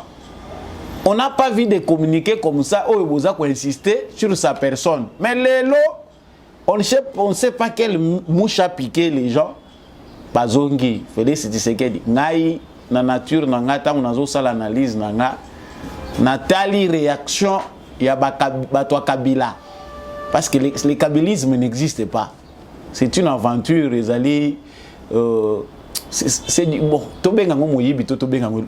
On n'a pas vu de communiquer comme ça. Oh, vous avez insisté sur sa personne. Mais Lelo, on ne sait pas quelle mouche a piqué les gens. Bazongi, Félix Tshisekedi, ngai na nature na ngata on a ça l'analyse na nga. Natali réaction ya batwa Kabila. Parce que le kabylisme n'existe pas. C'est une aventure, Ezali. C'est bon,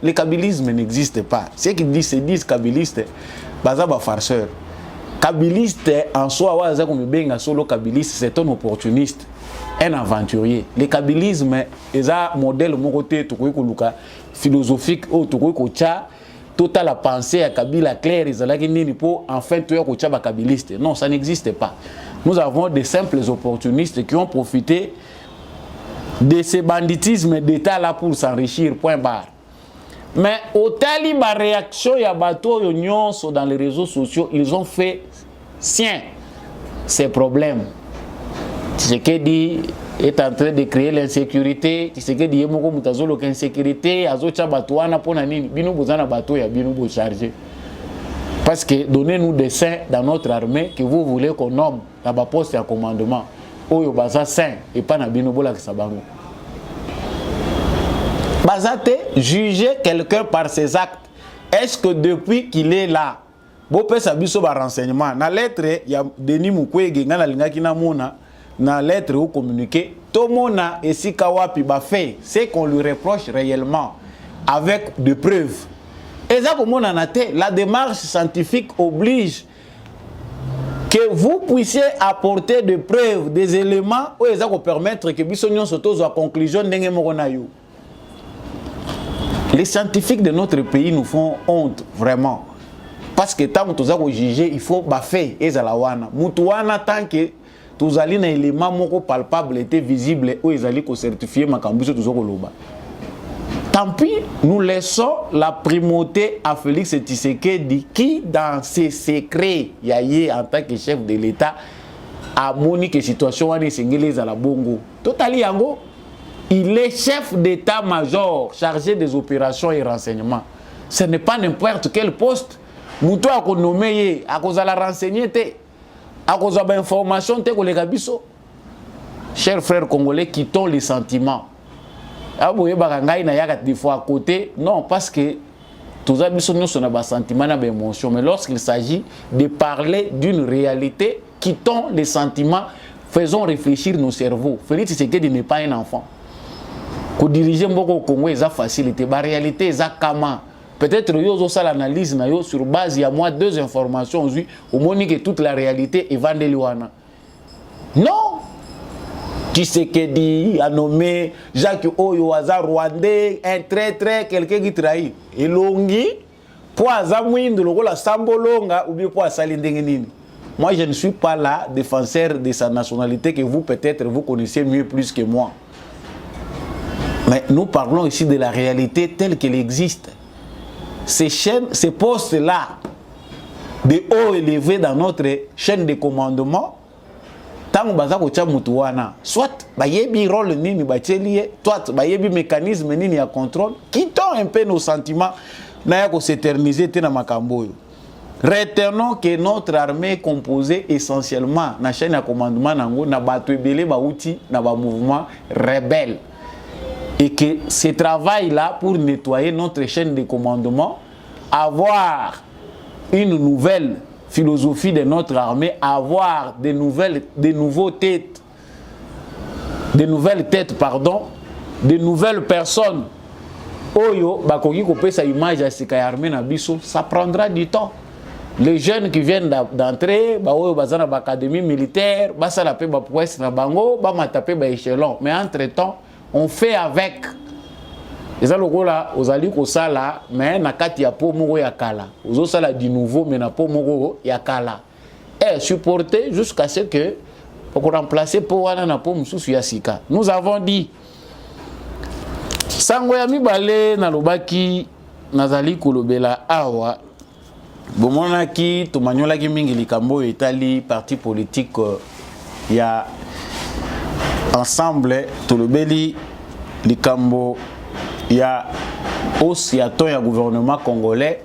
le kabylisme n'existe pas. Ceux qui disent kabylistes, bazaba farceur. Kabbyliste en soi, solo kabbyliste, c'est un opportuniste, un aventurier. Le kabbylisme est un modèle philosophique total la pensée à Kabila claire, en fait, kabbyliste. Non, ça n'existe pas. Nous avons des simples opportunistes qui ont profité de ce banditisme d'État là pour s'enrichir, point barre. Mais au taliban réaction, il y a bateau dans les réseaux sociaux, ils ont fait sien ces problèmes. Tshisekedi est en train de créer l'insécurité. Tshisekedi est moko mutazolo l'insécurité, azocha bateau ana pona nini, binu bozana bateau ya binu bo charger. Parce que donnez-nous des saints dans notre armée que vous voulez qu'on nomme dans la poste à commandement. Oyo baza saint et pas na bino bola kisabango. Bazate juger quelqu'un par ses actes. Est-ce que depuis qu'il est là, bopé sa biso ba renseignement na lettre ya Denis Mukwege ngana lingaki na mona na lettre au communiqué to mona esika wapi ba fait c'est qu'on lui reproche réellement avec des preuves. Et ça comme on a noté, la démarche scientifique oblige que vous puissiez apporter des preuves, des éléments où ils vont permettre que Bissonion Soto à conclusion d'Enge Moronayu. Les scientifiques de notre pays nous font honte, vraiment. Parce que tant que nous avons jugé, il faut baffer et zalawana. Moutouana tant que tous allez dans éléments moko palpables étaient visibles où ils allaient certifier ma cambuso tous loba. Tant pis, nous laissons la primauté à Félix Tshisekedi qui, dans ses secrets, yaye en tant que chef de l'État, a monique la situation à la Bongo. Totali yango, il est chef d'état-major chargé des opérations et renseignements. Ce n'est pas n'importe quel poste. Moutou a nommé, à cause de la renseigner, à cause de l'information, chers frères congolais, quittons les sentiments. Des fois à côté, non, parce que tous les gens ont des sentiments, des émotions. Mais lorsqu'il s'agit de parler d'une réalité, quittons les sentiments, faisons réfléchir nos cerveaux. Félix Tshisekedi n'est pas un enfant. Pour diriger beaucoup au Congo, c'est facilité. La réalité, c'est comment. Peut-être que vous avez l'analyse sur base de moi 2 informations. Au moins que toute la réalité est vendue. Non! Tshisekedi a nommé Jacques Oyo Aza Rwandais, un très quelqu'un qui trahit. Et Longi, pour Azamouin de la Sambolonga ou bien pour Salindengenini. Moi, je ne suis pas là défenseur de sa nationalité que vous, peut-être, vous connaissez mieux plus que moi. Mais nous parlons ici de la réalité telle qu'elle existe. Ces chaînes, ces postes-là, de haut élevés dans notre chaîne de commandement, tant baza kocha mutu wana soit bayebi rôle nini batelie soit bayebi mécanisme nini ya contrôle quittons un peu nos sentiments na ya ko s'éterniser te na makambo yo. Retenons que notre armée est composée essentiellement na chaîne de commandement nango na bato ebele ba outil na ba mouvement rebelle et que ce travail là pour nettoyer notre chaîne de commandement, avoir une nouvelle philosophie de notre armée, avoir de nouvelles têtes, de nouvelles personnes. Oyo, bakoki kopé sa image à sika armée na biso, ça prendra du temps. Les jeunes qui viennent d'entrer, ba oyo bazana ba académie militaire, ba sala pe ba prouesse na bango, ba matape ba échelon. Mais entre-temps, on fait avec. Et ça, le là, aux alliés qu'on ça là, mais na kati ya po moko ya kala. Aux ça là du nouveau, mais na po moko ya kala. Et supporter jusqu'à ce que pour remplacer po wana na po mususu ya sika. Nous avons dit sango ya mibale na lobaki nazali kolobela awa. Bomonaki tomanyola ki mingi likambo etali parti politique ya ensemble tolobeli likambo ya hausse ya ton ya gouvernement congolais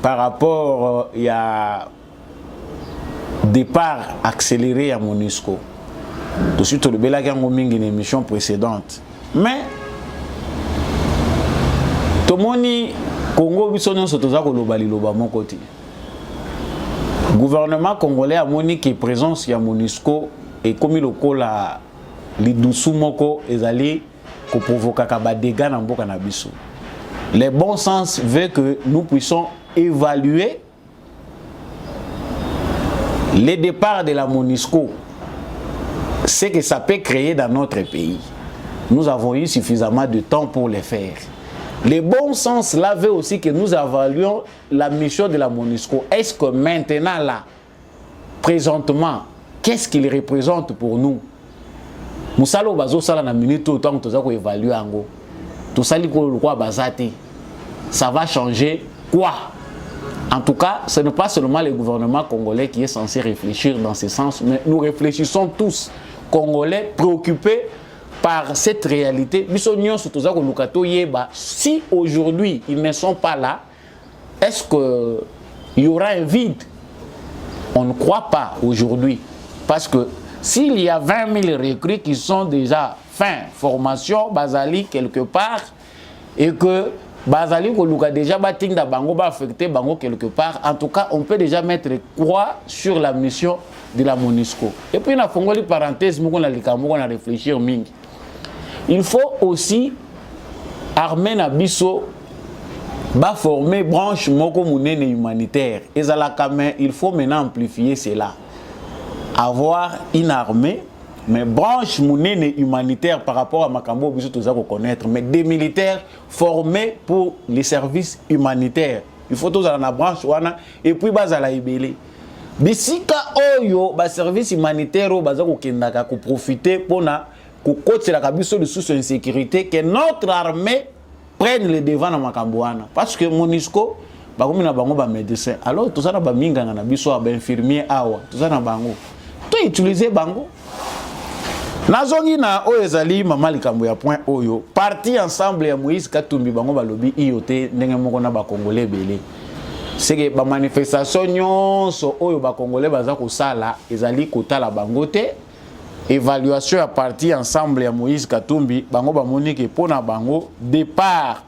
par rapport ya départ accéléré ya MONUSCO. Tout de suite tolobela ki ngo mingi na émission précédente. Mais tomoni Congo biso nyonso toza koloba liloba moko te. Gouvernement congolais a moni que présence ya MONUSCO et comme lokola lidusu moko ezali ko provoquer ba dégâts na mboka na biso. Le bon sens veut que nous puissions évaluer le départ de la MONUSCO, ce que ça peut créer dans notre pays. Nous avons eu suffisamment de temps pour le faire. Le bon sens là veut aussi que nous évaluions la mission de la MONUSCO. Est-ce que maintenant là, présentement, qu'est-ce qu'il représente pour nous? Musalo bazo sala na minute autant que toza ko évaluer ango. Tout ça quoi bazati. Ça va changer quoi? En tout cas, ce n'est pas seulement le gouvernement congolais qui est censé réfléchir dans ce sens, mais nous réfléchissons tous, Congolais, préoccupés par cette réalité. Si aujourd'hui ils ne sont pas là, est-ce qu'il y aura un vide? On ne croit pas aujourd'hui. Parce que s'il y a 20 000 recrues qui sont déjà fin formation, Bazali quelque part, et que Bazali Koluka déjà batinda bango ba affecté bango quelque part, en tout cas on peut déjà mettre croix sur la mission de la MONUSCO. Et puis na fongoli parenthèse moko na likambo na réfléchir mingi. Il faut aussi armer na biso ba former branche moko munene humanitaire. Il faut maintenant amplifier cela. Avoir une armée, mais branche munene humanitaire par rapport à Makambo, biso tout ça qu'on connaître, mais des militaires formés pour les services humanitaires. Il faut tous la branche wana et puis bazala ibele. Bisika oyo ba service humanitaire o bazako kendaka ko profiter pona ko kotela kabiso de sous insécurité que notre armée prenne le devant na Makambo wana parce que MONUSCO bakomi na bango ba médecin. Alors tout ça na ba minga na biso ba infirmier awa, tout ça na bango. Tout utiliser bango. Nazongi na oyo ezali mama likambo ya point oyo parti ensemble ya Moïse Katumbi bango balobi IOT ndenge moko na ba congolais belé. C'est que ba manifestation nyonso oyo ba congolais baza ko sala ezali kotala bango te. Évaluation à parti ensemble ya Moïse Katumbi bango ba moni ke pona bango départ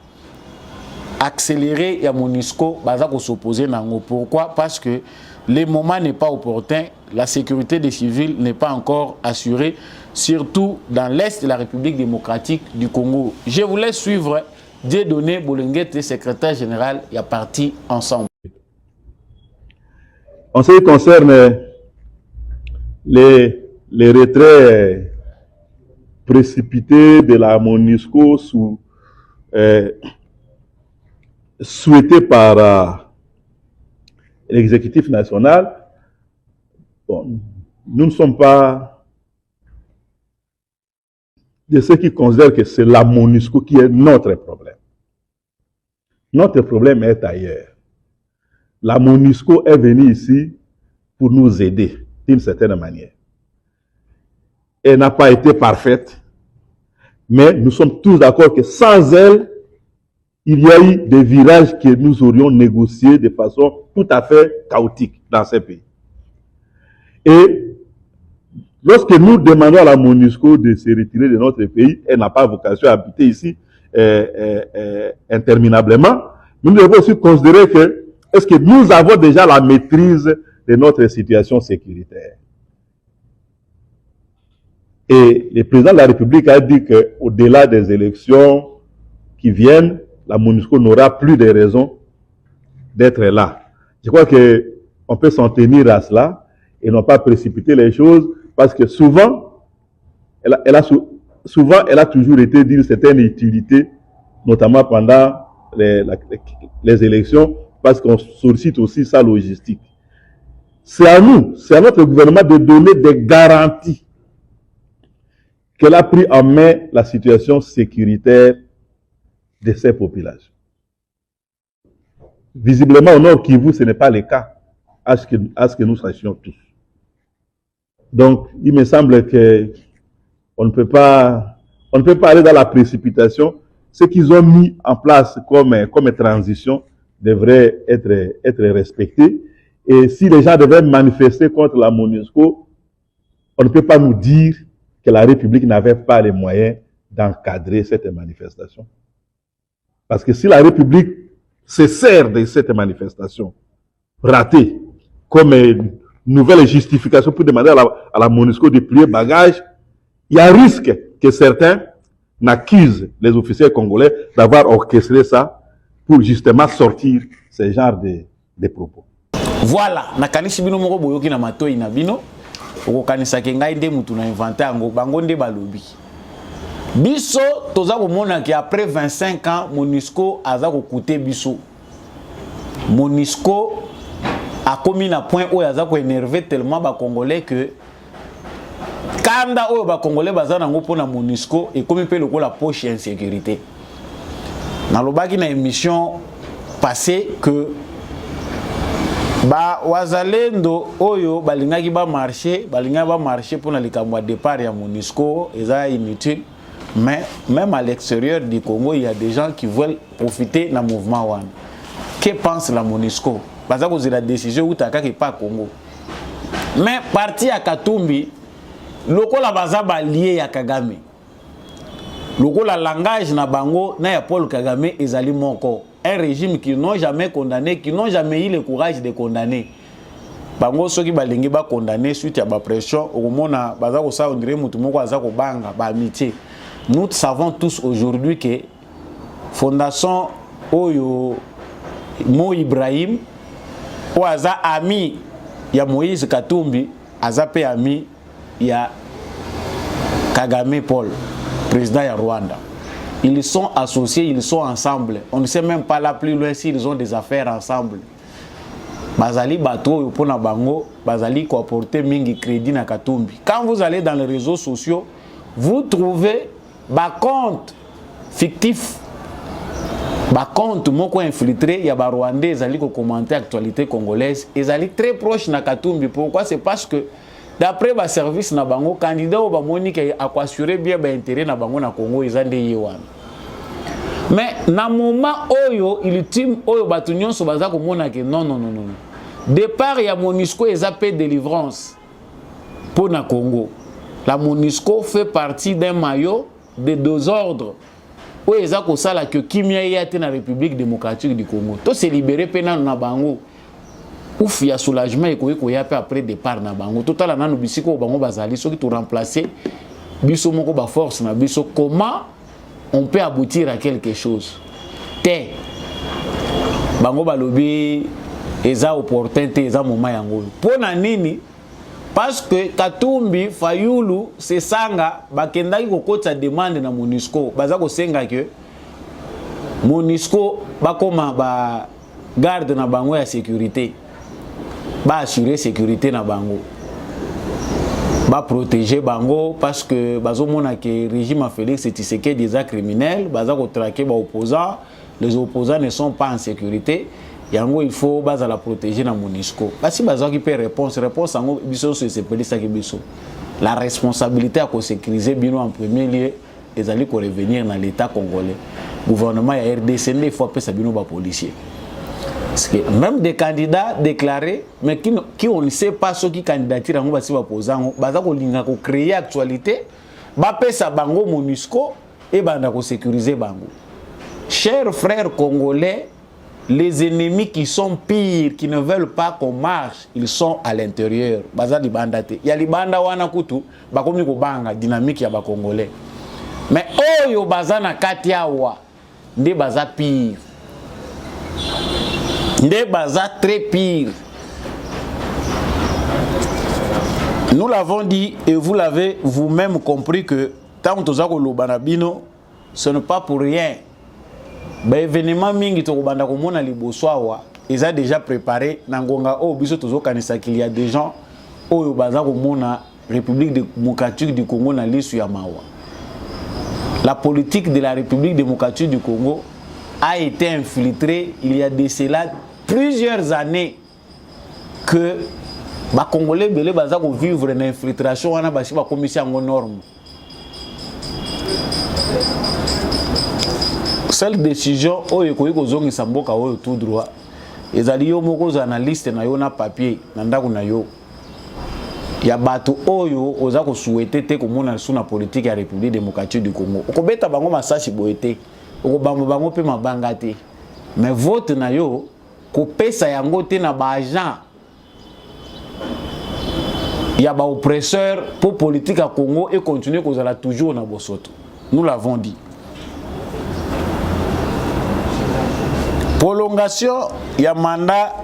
accélérer ya MONUSCO baza ko s'opposer nango. Pourquoi? Parce que le moment n'est pas opportun, la sécurité des civils n'est pas encore assurée, surtout dans l'est de la République démocratique du Congo. Je vous laisse suivre Dieudonné Bolengete, secrétaire général, il y a parti ensemble. En ce qui concerne les retraits précipités de la MONUSCO souhaités par l'exécutif national, bon, nous ne sommes pas de ceux qui considèrent que c'est la MONUSCO qui est notre problème. Notre problème est ailleurs. La MONUSCO est venue ici pour nous aider d'une certaine manière. Elle n'a pas été parfaite, mais nous sommes tous d'accord que sans elle, il y a eu des virages que nous aurions négociés de façon tout à fait chaotique dans ces pays. Et lorsque nous demandons à la MONUSCO de se retirer de notre pays, elle n'a pas vocation à habiter ici interminablement. Nous devons aussi considérer que est-ce que nous avons déjà la maîtrise de notre situation sécuritaire? Et le président de la République a dit qu'au-delà des élections qui viennent, la MONUSCO n'aura plus de raison d'être là. Je crois qu'on peut s'en tenir à cela et non pas précipiter les choses parce que souvent, elle a toujours été d'une certaine utilité, notamment pendant les élections, parce qu'on sollicite aussi sa logistique. C'est à nous, c'est à notre gouvernement de donner des garanties qu'elle a pris en main la situation sécuritaire de ces populations. Visiblement, au Nord Kivu, ce n'est pas le cas, à ce que nous sachions tous. Donc, il me semble qu'on ne peut pas aller dans la précipitation. Ce qu'ils ont mis en place comme transition devrait être respecté. Et si les gens devaient manifester contre la MONUSCO, on ne peut pas nous dire que la République n'avait pas les moyens d'encadrer cette manifestation. Parce que si la République se sert de cette manifestation ratée comme une nouvelle justification pour demander à la MONUSCO de plier bagage, il y a risque que certains n'accusent les officiers congolais d'avoir orchestré ça pour justement sortir ce genre de propos. Voilà, nakanisi bino moko boyoki na matoi na bino, okokanisa ke ngai nde mutu na inventé yango bango nde balobi. Biso toza komona ki après 25 ans MONUSCO aza kokoute biso. MONUSCO a commis na point où aza ko énerver tellement ba congolais que kanda oyo ba congolais baza nango pona MONUSCO et comme pe lokola poche insécurité. Na lobaki na émission passée que ba wazalendo oyo balingaki ba marché pour na likambo départ ya MONUSCO eza inutile, mais même à l'extérieur du Congo il y a des gens qui veulent profiter na mouvement wana. Que pense la MONUSCO? Baza ko la décision ou taka ki pas Congo. Mais parti à Katumbi lokola baza ba lié ya Kagame. Lokola langage na bango na ya Paul Kagame ezali moko. Un régime qui n'ont jamais condamné, qui n'ont jamais eu le courage de condamner. Bango soki balingi ba condamner suite à ba pression, au mona baza ko sa ondire mutu moko aza ko banga ba amitié. Nous savons tous aujourd'hui que Fondation Oyo Mo Ibrahim ou aza ami ya Moïse Katumbi, aza pe ami ya Kagame Paul, président ya Rwanda. Ils sont associés, ils sont ensemble. On ne sait même pas là plus loin s'ils ont des affaires ensemble. Bazali bato pona bango, bazali ko apporter mingi crédit na Katumbi. Quand vous allez dans les réseaux sociaux, vous trouvez ba compte fictif, ba compte moko infiltré, il y a ba Rwandais ezali ko commenter actualité congolaise, ezali très proche na Katumbi. Pourquoi? C'est parce que d'après ba service na bango candidat ou ba moni ki a assurer bien ba intérêt na bango na Congo ezande yewana. Mais na moment oyo ultime oyo batu nyonso baza ko mona ke non. Départ ya MONUSCO ezapé délivrance pour na Congo. La MONUSCO fait partie d'un maillot de deux ordres où ils ont ça là que Kimia y a été dans la République démocratique du Congo. Tout s'est libéré pendant na bango. Ouf, il y a soulagement et qu'il y a après départ na bango. Tout à l'heure, nous bisiko bango bazali, ceux qui t'ont remplacé, biso moko ba force na biso. Comment on peut aboutir à quelque chose? Té, bango balobi, eza opportunité, eza moment yango. Pour na nini? Parce que Katumbi, Fayulu, Sesanga, bakendaki kokota demande na MONUSCO. Baza ko senga que MONUSCO bakoma ba garde na bango ya sécurité. Ba assurer sécurité na bango. Ba protéger bango parce que bazo mona que régime Félix Tshisekedi des actes criminels, baza ko traquer ba opposants, les opposants ne sont pas en sécurité. Yango il faut baza la protéger na MONUSCO. Basi baza qui peut réponse yango biso se sepeli ça ki biso. La responsabilité à sécuriser bino en premier lieu les alliés ko revenir dans l'état congolais. Gouvernement ya RDC il faut appeler ça bino ba policier. Parce que même des candidats déclarés, mais qui on ne sait pas ceux qui candidatent en basi opposants, baza ko linga ko créer actualité, ba pesa bango MONUSCO et banda ko sécuriser bango. Chers frères congolais, les ennemis qui sont pires, qui ne veulent pas qu'on marche, ils sont à l'intérieur. Baza di bandate. Ya li banda wana kutu, bakomi ko banga dynamique ya ba congolais. Mais oyo baza na kati awa, nde baza pire. Nde baza très pire. Nous l'avons dit et vous l'avez vous-même compris que tant que Zako Lobanabino, ce n'est pas pour rien. Ba événement mingi to banda ko mona liboso awa, ils ont déjà préparé nangonga o biso tozo kanisa qu'il y a des gens oyo baza ko mona République démocratique du Congo na lisu ya mawa. La politique de la République démocratique du Congo a été infiltrée il y a de cela plusieurs années que ba Congolais belé baza ko vivre une infiltration wana ba si ba commission en norme. Seule décision oyo koyi kozongisa mboka oyo tout droit ezali yo moko za analyste na yo na papier na ndako na yo ya bato oyo oza ko souhaiter te komona sous na politique ya République démocratique du Congo okobeta bango masashi boete okobamba bango pe mabanga te mais vote na yo kopesa yango te na ba agent ya ba oppresseur pour politique à Congo et continuer kozala toujours na bosoto. Nous l'avons dit. Prolongation, il y a mandat,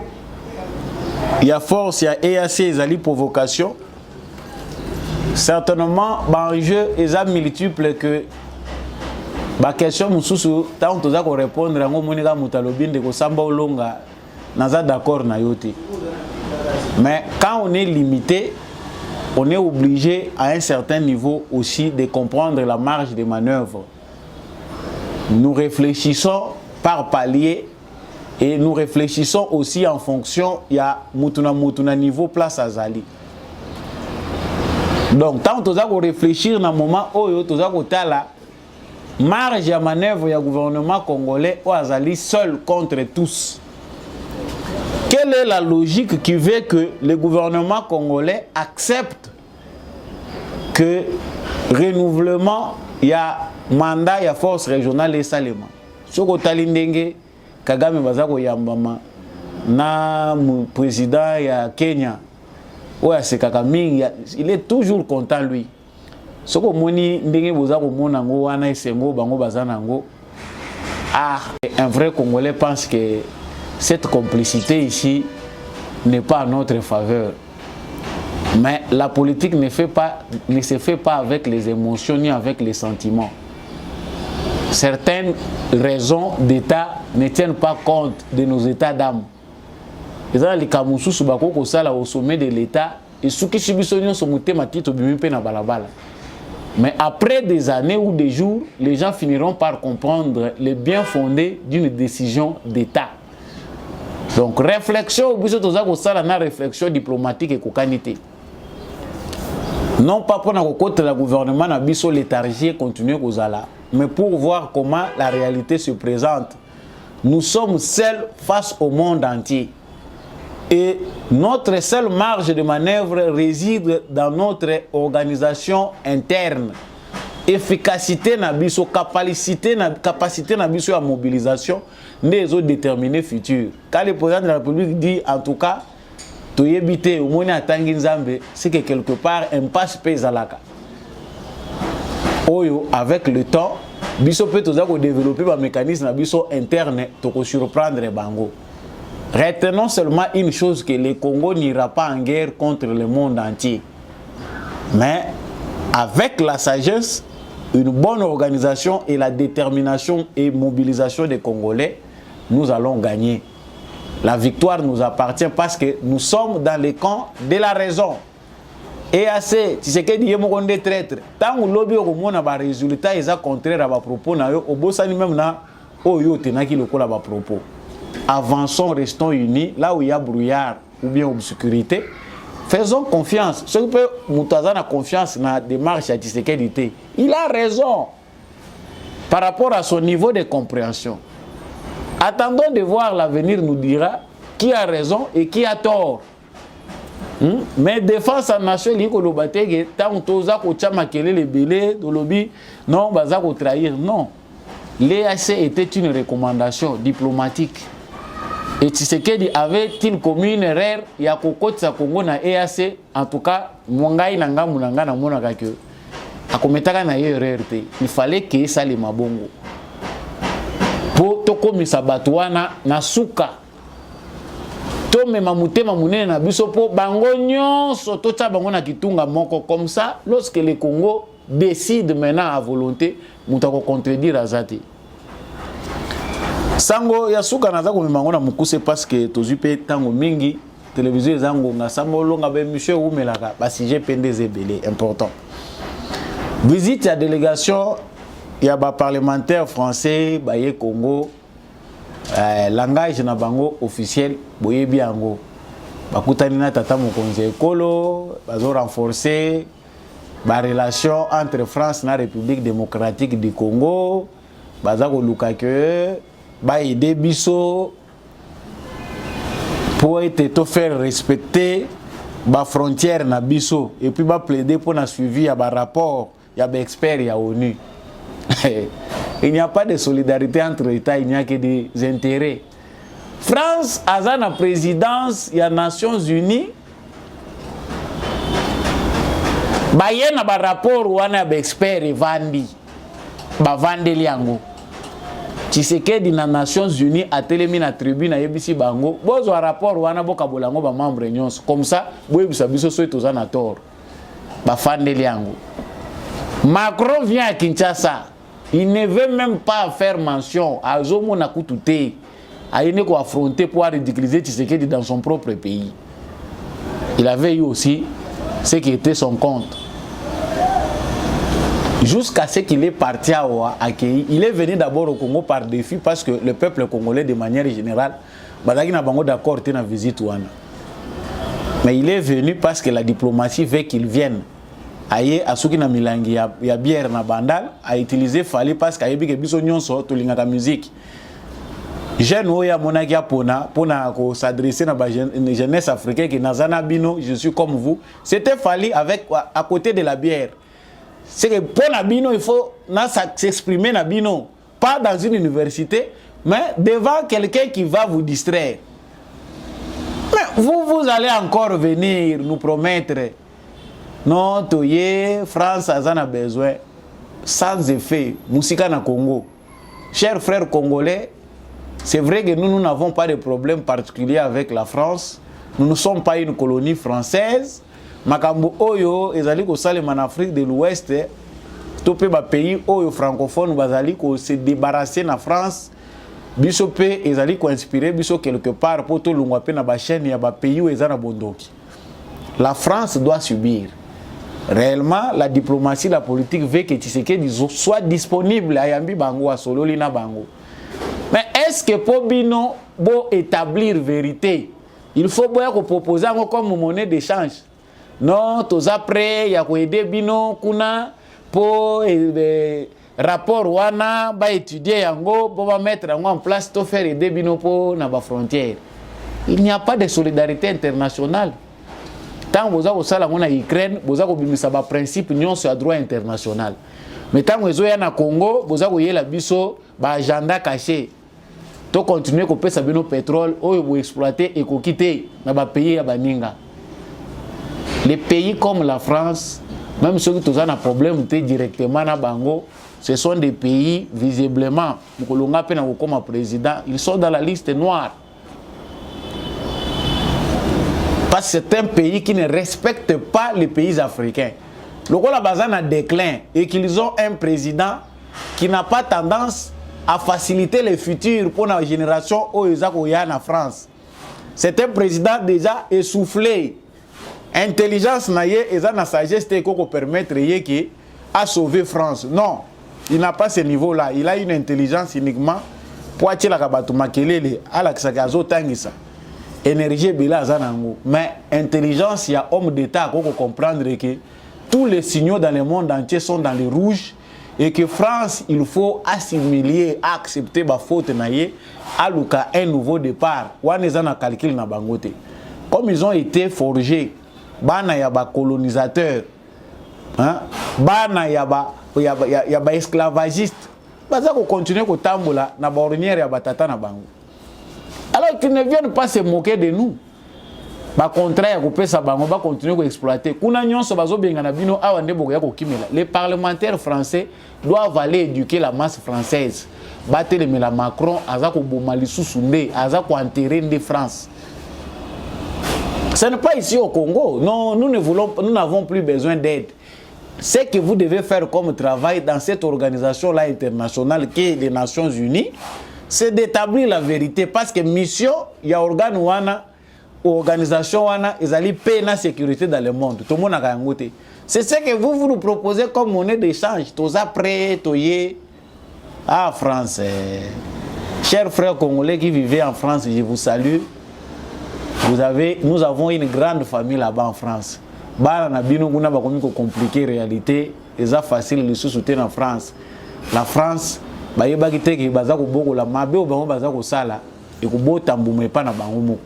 il y a force, il y a EAC, il y a provocation. Certainement, l'enjeu est multiple que la question mususu tant que vous répondre à monika mutalobin de kosamba olonga naza d'accord na yote. Mais quand on est limité, on est obligé à un certain niveau aussi de comprendre la marge de manœuvre. Nous réfléchissons par palier. Et nous réfléchissons aussi en fonction, il y a mutuna niveau place à Zali. Donc, tant que vous réfléchir dans le moment où vous avez la marge de manœuvre du gouvernement congolais ou Azali seul contre tous. Quelle est la logique qui veut que le gouvernement congolais accepte que renouvellement, il y a mandat, il y a force régionale et salement. Ce que Kagame bazako yambama na président ya Kenya oya sekaka mingi il est toujours content lui soko moni ndenge bozako mona ngo wana esengo bango bazana ngo un vrai Congolais pense que cette complicité ici n'est pas en notre faveur, mais la politique ne se fait pas avec les émotions ni avec les sentiments. Certaines raisons d'État ne tiennent pas compte de nos états d'âme. Les gens les Kamoussous subako kosala au sommet de l'État et ceux qui subissent sont montés ma titre bimipé na balabala. Mais après des années ou des jours, les gens finiront par comprendre le bien fondé d'une décision d'État. Donc réflexion biso toza kosala na réflexion diplomatique et kokanité. Non pas pour contre le gouvernement na biso léthargie continuer kozala, mais pour voir comment la réalité se présente. Nous sommes seuls face au monde entier. Et notre seule marge de manœuvre réside dans notre organisation interne. efficacité na biso, capacité na biso à mobilisation des autres déterminés futurs. Quand le président de la République dit en tout cas toyebite au moins atangi nzambe, c'est que quelque part impasse pèse à la Oyo avec le temps biso peut développer un mécanisme biso interne pour surprendre bango. Retenons seulement une chose, que le Congo n'ira pas en guerre contre le monde entier. Mais avec la sagesse, une bonne organisation et la détermination et mobilisation des Congolais, nous allons gagner. La victoire nous appartient parce que nous sommes dans le camp de la raison. Et assez, tu sais que dit mon des traîtres. Tant que lobby au monde a des résultats, ils ont contraire à propos na yo, au bossani même na oyo tenaki le col à propos. Avançons, restons unis. Là où il y a brouillard ou bien obscurité, faisons confiance. Ce qui peut Moutaza a confiance dans la démarche à Tshisekedi. Il a raison par rapport à son niveau de compréhension. Attendons de voir, l'avenir nous dira qui a raison et qui a tort. Mais défense en nation, il y a tant que les belés, non, trahir. Non. L'EAC était une recommandation diplomatique. Et Tshisekedi avait-il commis une erreur? Il y a Kokotsa Congo na EAC, en tout cas, Mwangai Nanga Munanga na Monaka que. Akometaka na erreur. Il fallait que ça les mabongo. Pour tokomisa batwana na suka. Tome mamutema munene na biso po bango nyonso tota bango na kitunga moko comme ça. Lorsque le Congo décide maintenant à volonté, mutako contredire azati. Sango ya suka naza ko mimango na mukuse parce que tozupe tango mingi télévision zango nga sango longa be monsieur umelaka ba sujet pendez ebele important. Visite à délégation ya ba parlementaire français ba ye Congo. Langage na bango officiel boyebi yango bakutani na tata mokonzi ekolo bazo renforcer ba relation entre France na République démocratique du Congo baza ko luka que ba aider biso pour être to faire respecter ba frontière na biso et puis ba plaider pour na suivi ya ba rapport ya ba expert ya ONU. Il n'y a pas de solidarité entre États, il n'y a que des intérêts. France a la présidence des Nations Unies. Il y a un rapport où on a des experts et vandi. Bavande liango. Tshisekedi na Nations Unies a télémi na tribune à Yebisi Bango. Bozo un rapport où on a boka bolango ba membre nyonso. Comme ça, boyebi sabiso so etoza na tort. Bafande liango. Macron vient à Kinshasa. Il ne veut même pas faire mention à Zomo Nakutute, à Ineko affronter pour ridiculiser Tshisekedi dans son propre pays. Il avait eu aussi ce qui était son compte. Jusqu'à ce qu'il est parti à Akei, il est venu d'abord au Congo par défi parce que le peuple congolais, de manière générale, n'a pas d'accord avec la visite. Mais il est venu parce que la diplomatie veut qu'il vienne. Aye asuki na milangi ya bière na bandal a utilisé fali parce que ayebi ke biso nyonso to lingaka musique jeune oya monaki pona ko s'adresser na ba jeunesse africaine qui nazana bino je suis comme vous, c'était fali avec à côté de la bière. C'est que pour la bino il faut s'exprimer na bino pas dans une université mais devant quelqu'un qui va vous distraire. Mais vous allez encore venir nous promettre non, toye, France a besoin, sans effet, musique na Congo. Chers frères congolais, c'est vrai que nous n'avons pas de problème particulier avec la France. Nous ne sommes pas une colonie française. Makambo Oyo, ezali ko salema en Afrique de l'Ouest, topé ba pays Oyo francophone, bazali ko se débarrasser na France. Biso pe ezali ko inspirer biso quelque part pour to lungwa pe na ba chaîne ya ba pays où ezana bondoki. La France doit subir. Réellement, la diplomatie, la politique veut que Tshisekedi soit disponible à Yambi Bango, à Sololina Bango. Mais est-ce que pour Bino, pour établir vérité, il faut proposer comme monnaie d'échange? Non, tous après, il y a aider Bino, Kuna, pour rapport Wana, pour étudier Yango, pour mettre en place, pour faire aider Bino pour la frontière. Il n'y a pas de solidarité internationale. tant boza ko sala ngona Ukraine boza ko bimisa ba principe nyonso ya droit international mais tant ezo ya na Congo boza ko yela biso ba agenda caché to continuer ko pesa bino pétrole oyo bo exploiter et ko quitter na ba pays ya baninga. Les pays comme la France, même ceux qui ont un problème directement na bango, ce sont des pays visiblement Mkolonga pena comme président, ils sont dans la liste noire. Parce que c'est un pays qui ne respecte pas les pays africains. Le Rwanda bazan a déclin et qu'ils ont un président qui n'a pas tendance à faciliter le futur pour la génération Oyozakoya en France. C'est un président déjà essoufflé. Intelligence naie et la sagesse qui permettre à sauver France. Non, il n'a pas ce niveau-là. Il a une intelligence uniquement pour attirer la kabatu makelele à la ksakazo tangisa. Énergie bila zanango. Mais intelligence, il y a homme d'État qui comprendre que tous les signaux dans le monde entier sont dans le rouge et que France, il faut assimiler, accepter ma faute naie à un nouveau départ. Ou un calcul na bangote. Comme ils ont été forgés. Bana ya ba colonisateur, hein? Bana ya ba esclavagiste, baza ko continuer ko tambola na ba ornière ya batata na bango. Alors qu'ils ne viennent pas se moquer de nous. Ba contraire ko pesa bango ba continuer ko exploiter. Kuna nyonso bazo benga na bino awa ndebo ya ko kimela. Les parlementaires français doivent aller éduquer la masse française. Batelemela Macron aza ko boma lisusu nde, aza ko enterrer de France. Ce n'est pas ici au Congo. Non, nous n'avons plus besoin d'aide. Ce que vous devez faire comme travail dans cette organisation-là internationale qui est les Nations Unies, c'est d'établir la vérité. Parce que mission, il y a organisation, ils allaient payer la sécurité dans le monde. Tout le monde a gagné. C'est ce que vous nous proposez comme monnaie d'échange. Tous après, ah, France. Chers frères congolais qui vivaient en France, je vous salue. Nous avons une grande famille là-bas en France. Bana na bino kuna ba komiko compliquer réalité, eza facile de se soutenir en France. La France ba yeba kiteke baza ko boko la mabe o bango baza ko sala et ko bota mbume pa na bango.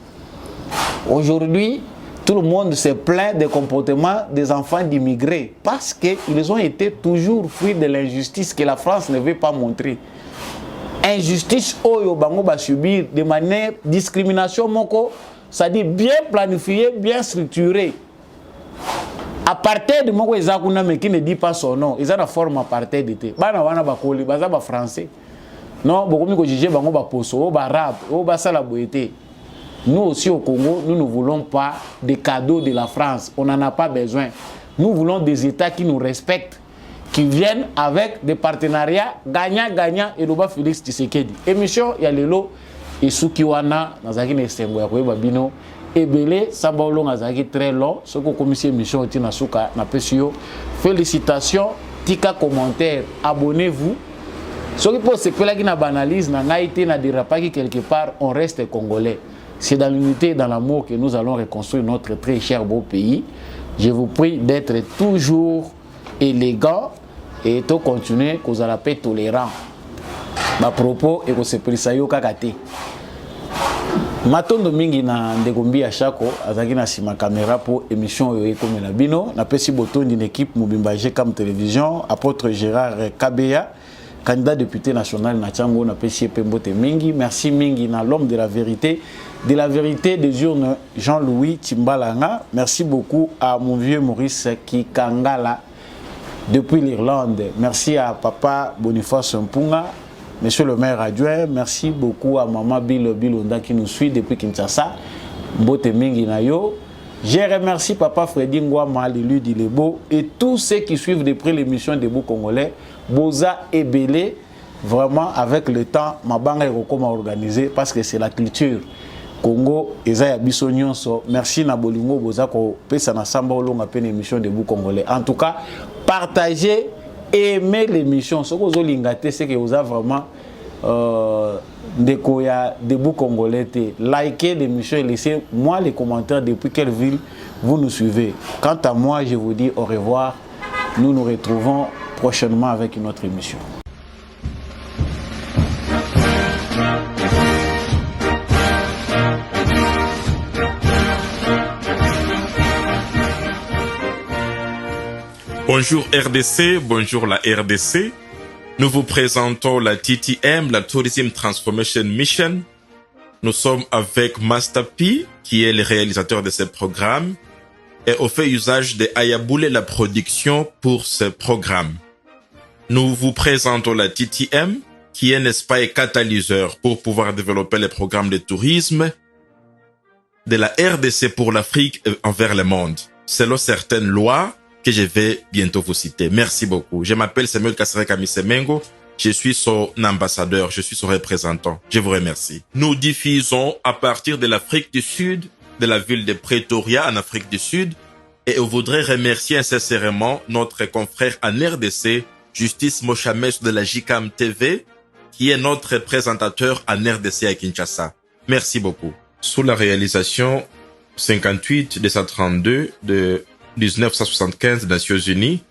Aujourd'hui, tout le monde se plaint des comportements des enfants d'immigrés parce qu'ils ont été toujours fruits de l'injustice que la France ne veut pas montrer. Injustice oyo bango ba subir de manière discrimination moko. Ça dit bien planifié, bien structuré. Apartheid moko ezakuna mais qui ne dit pas son nom. Ils ont la forme apartheid d'été. Bana wana bakoli, baza ba français. Non, beaucoup mi ko juger bango ba poso, ba arabe, o ba sala boité. Nous aussi au Congo, nous ne voulons pas des cadeaux de la France. On n'en a pas besoin. Nous voulons des États qui nous respectent, qui viennent avec des partenariats gagnant-gagnant et Loba Félix Tshisekedi. Émission ya lelo et Sukiwana, Nazaki Nesengo ya Koyeba Bino, Ebele, Sabaolo Nazaki très long, ce que commission émission Tina Suka na Pesio. Félicitations, tika commentaire, abonnez-vous. Ce qui pose c'est que là qui n'a banalise, n'a été n'a dérapé quelque part, on reste congolais. C'est dans l'unité et dans l'amour que nous allons reconstruire notre très cher beau pays. Je vous prie d'être toujours élégant et de continuer que vous allez être tolérant. Ma propos et que se prisayo kakate. Matondo mingi na ndegombi à chako azaki na sima caméra pour émission yo comme la bino na pesi boton d'une équipe Mobimba GCAM télévision apôtre Gérard Kabeya candidat député national na Tchango na pesi pembote mingi merci mingi na l'homme de la vérité des urnes Jean-Louis Timbalanga. Merci beaucoup à mon vieux Maurice Kikangala depuis l'Irlande. Merci à papa Boniface Mpunga. Monsieur le maire adjoint, merci beaucoup à maman Bilonda qui nous suit depuis Kinshasa. Mbote Mingi Nayo. Je remercie papa Freddy Ngwama, l'élu d'Ilebo, et tous ceux qui suivent de près l'émission des Beaux Congolais. Boza et Belé, vraiment avec le temps, ma banque est organisée parce que c'est la culture. Congo, Ezaya Bissonyonso, merci Nabolingo Boza ko pesa na samba olonga pe émission des Beaux Congolais. En tout cas, partagez. Aimez l'émission. Ce que vous avez c'est que vous avez vraiment des bouts congolais. Likez l'émission et laissez-moi les commentaires depuis quelle ville vous nous suivez. Quant à moi, je vous dis au revoir. Nous nous retrouvons prochainement avec une autre émission. Bonjour RDC, bonjour la RDC. Nous vous présentons la TTM, la Tourism Transformation Mission. Nous sommes avec Master P, qui est le réalisateur de ce programme, et on fait usage de Ayaboulé la production pour ce programme. Nous vous présentons la TTM, qui est un espace catalyseur pour pouvoir développer les programmes de tourisme de la RDC pour l'Afrique envers le monde, selon certaines lois que je vais bientôt vous citer. Merci beaucoup. Je m'appelle Samuel Kasereka-Misemengo. Je suis son ambassadeur, je suis son représentant. Je vous remercie. Nous diffusons à partir de l'Afrique du Sud, de la ville de Pretoria en Afrique du Sud, et on voudrait remercier sincèrement notre confrère en RDC, Justice Mochames de la JCAM TV, qui est notre présentateur en RDC à Kinshasa. Merci beaucoup. Sous la réalisation 58 de 132 de 1975 des Nations Unies,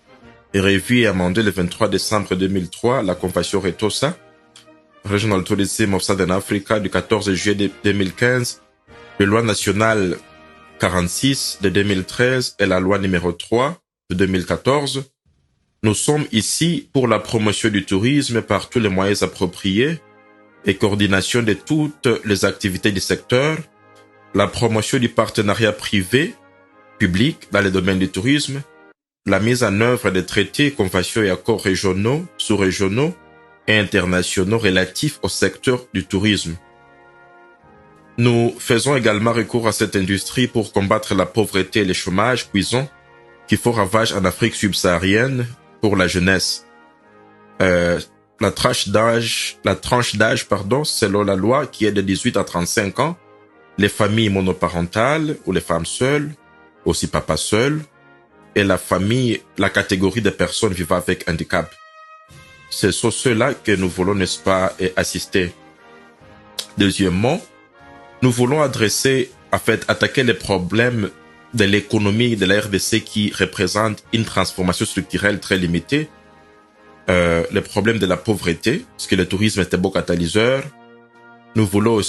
et revu et amendé le 23 décembre 2003, la Convention Retosa, Regional Tourism of Southern Africa du 14 juillet 2015, la loi nationale 46 de 2013 et la loi numéro 3 de 2014. Nous sommes ici pour la promotion du tourisme par tous les moyens appropriés et coordination de toutes les activités du secteur, la promotion du partenariat privé, public dans le domaine du tourisme, la mise en œuvre des traités, conventions et accords régionaux, sous-régionaux et internationaux relatifs au secteur du tourisme. Nous faisons également recours à cette industrie pour combattre la pauvreté et le chômage cuisant qui font ravage en Afrique subsaharienne pour la jeunesse. La tranche d'âge, selon la loi, qui est de 18 à 35 ans, les familles monoparentales ou les femmes seules, aussi papa seul, et la catégorie de personnes vivant avec handicap. Ce sont ceux-là que nous voulons, n'est-ce pas, assister. Deuxièmement, nous voulons attaquer les problèmes de l'économie de la RDC qui représente une transformation structurelle très limitée, le problème de la pauvreté, parce que le tourisme est un beau catalyseur. Nous voulons aussi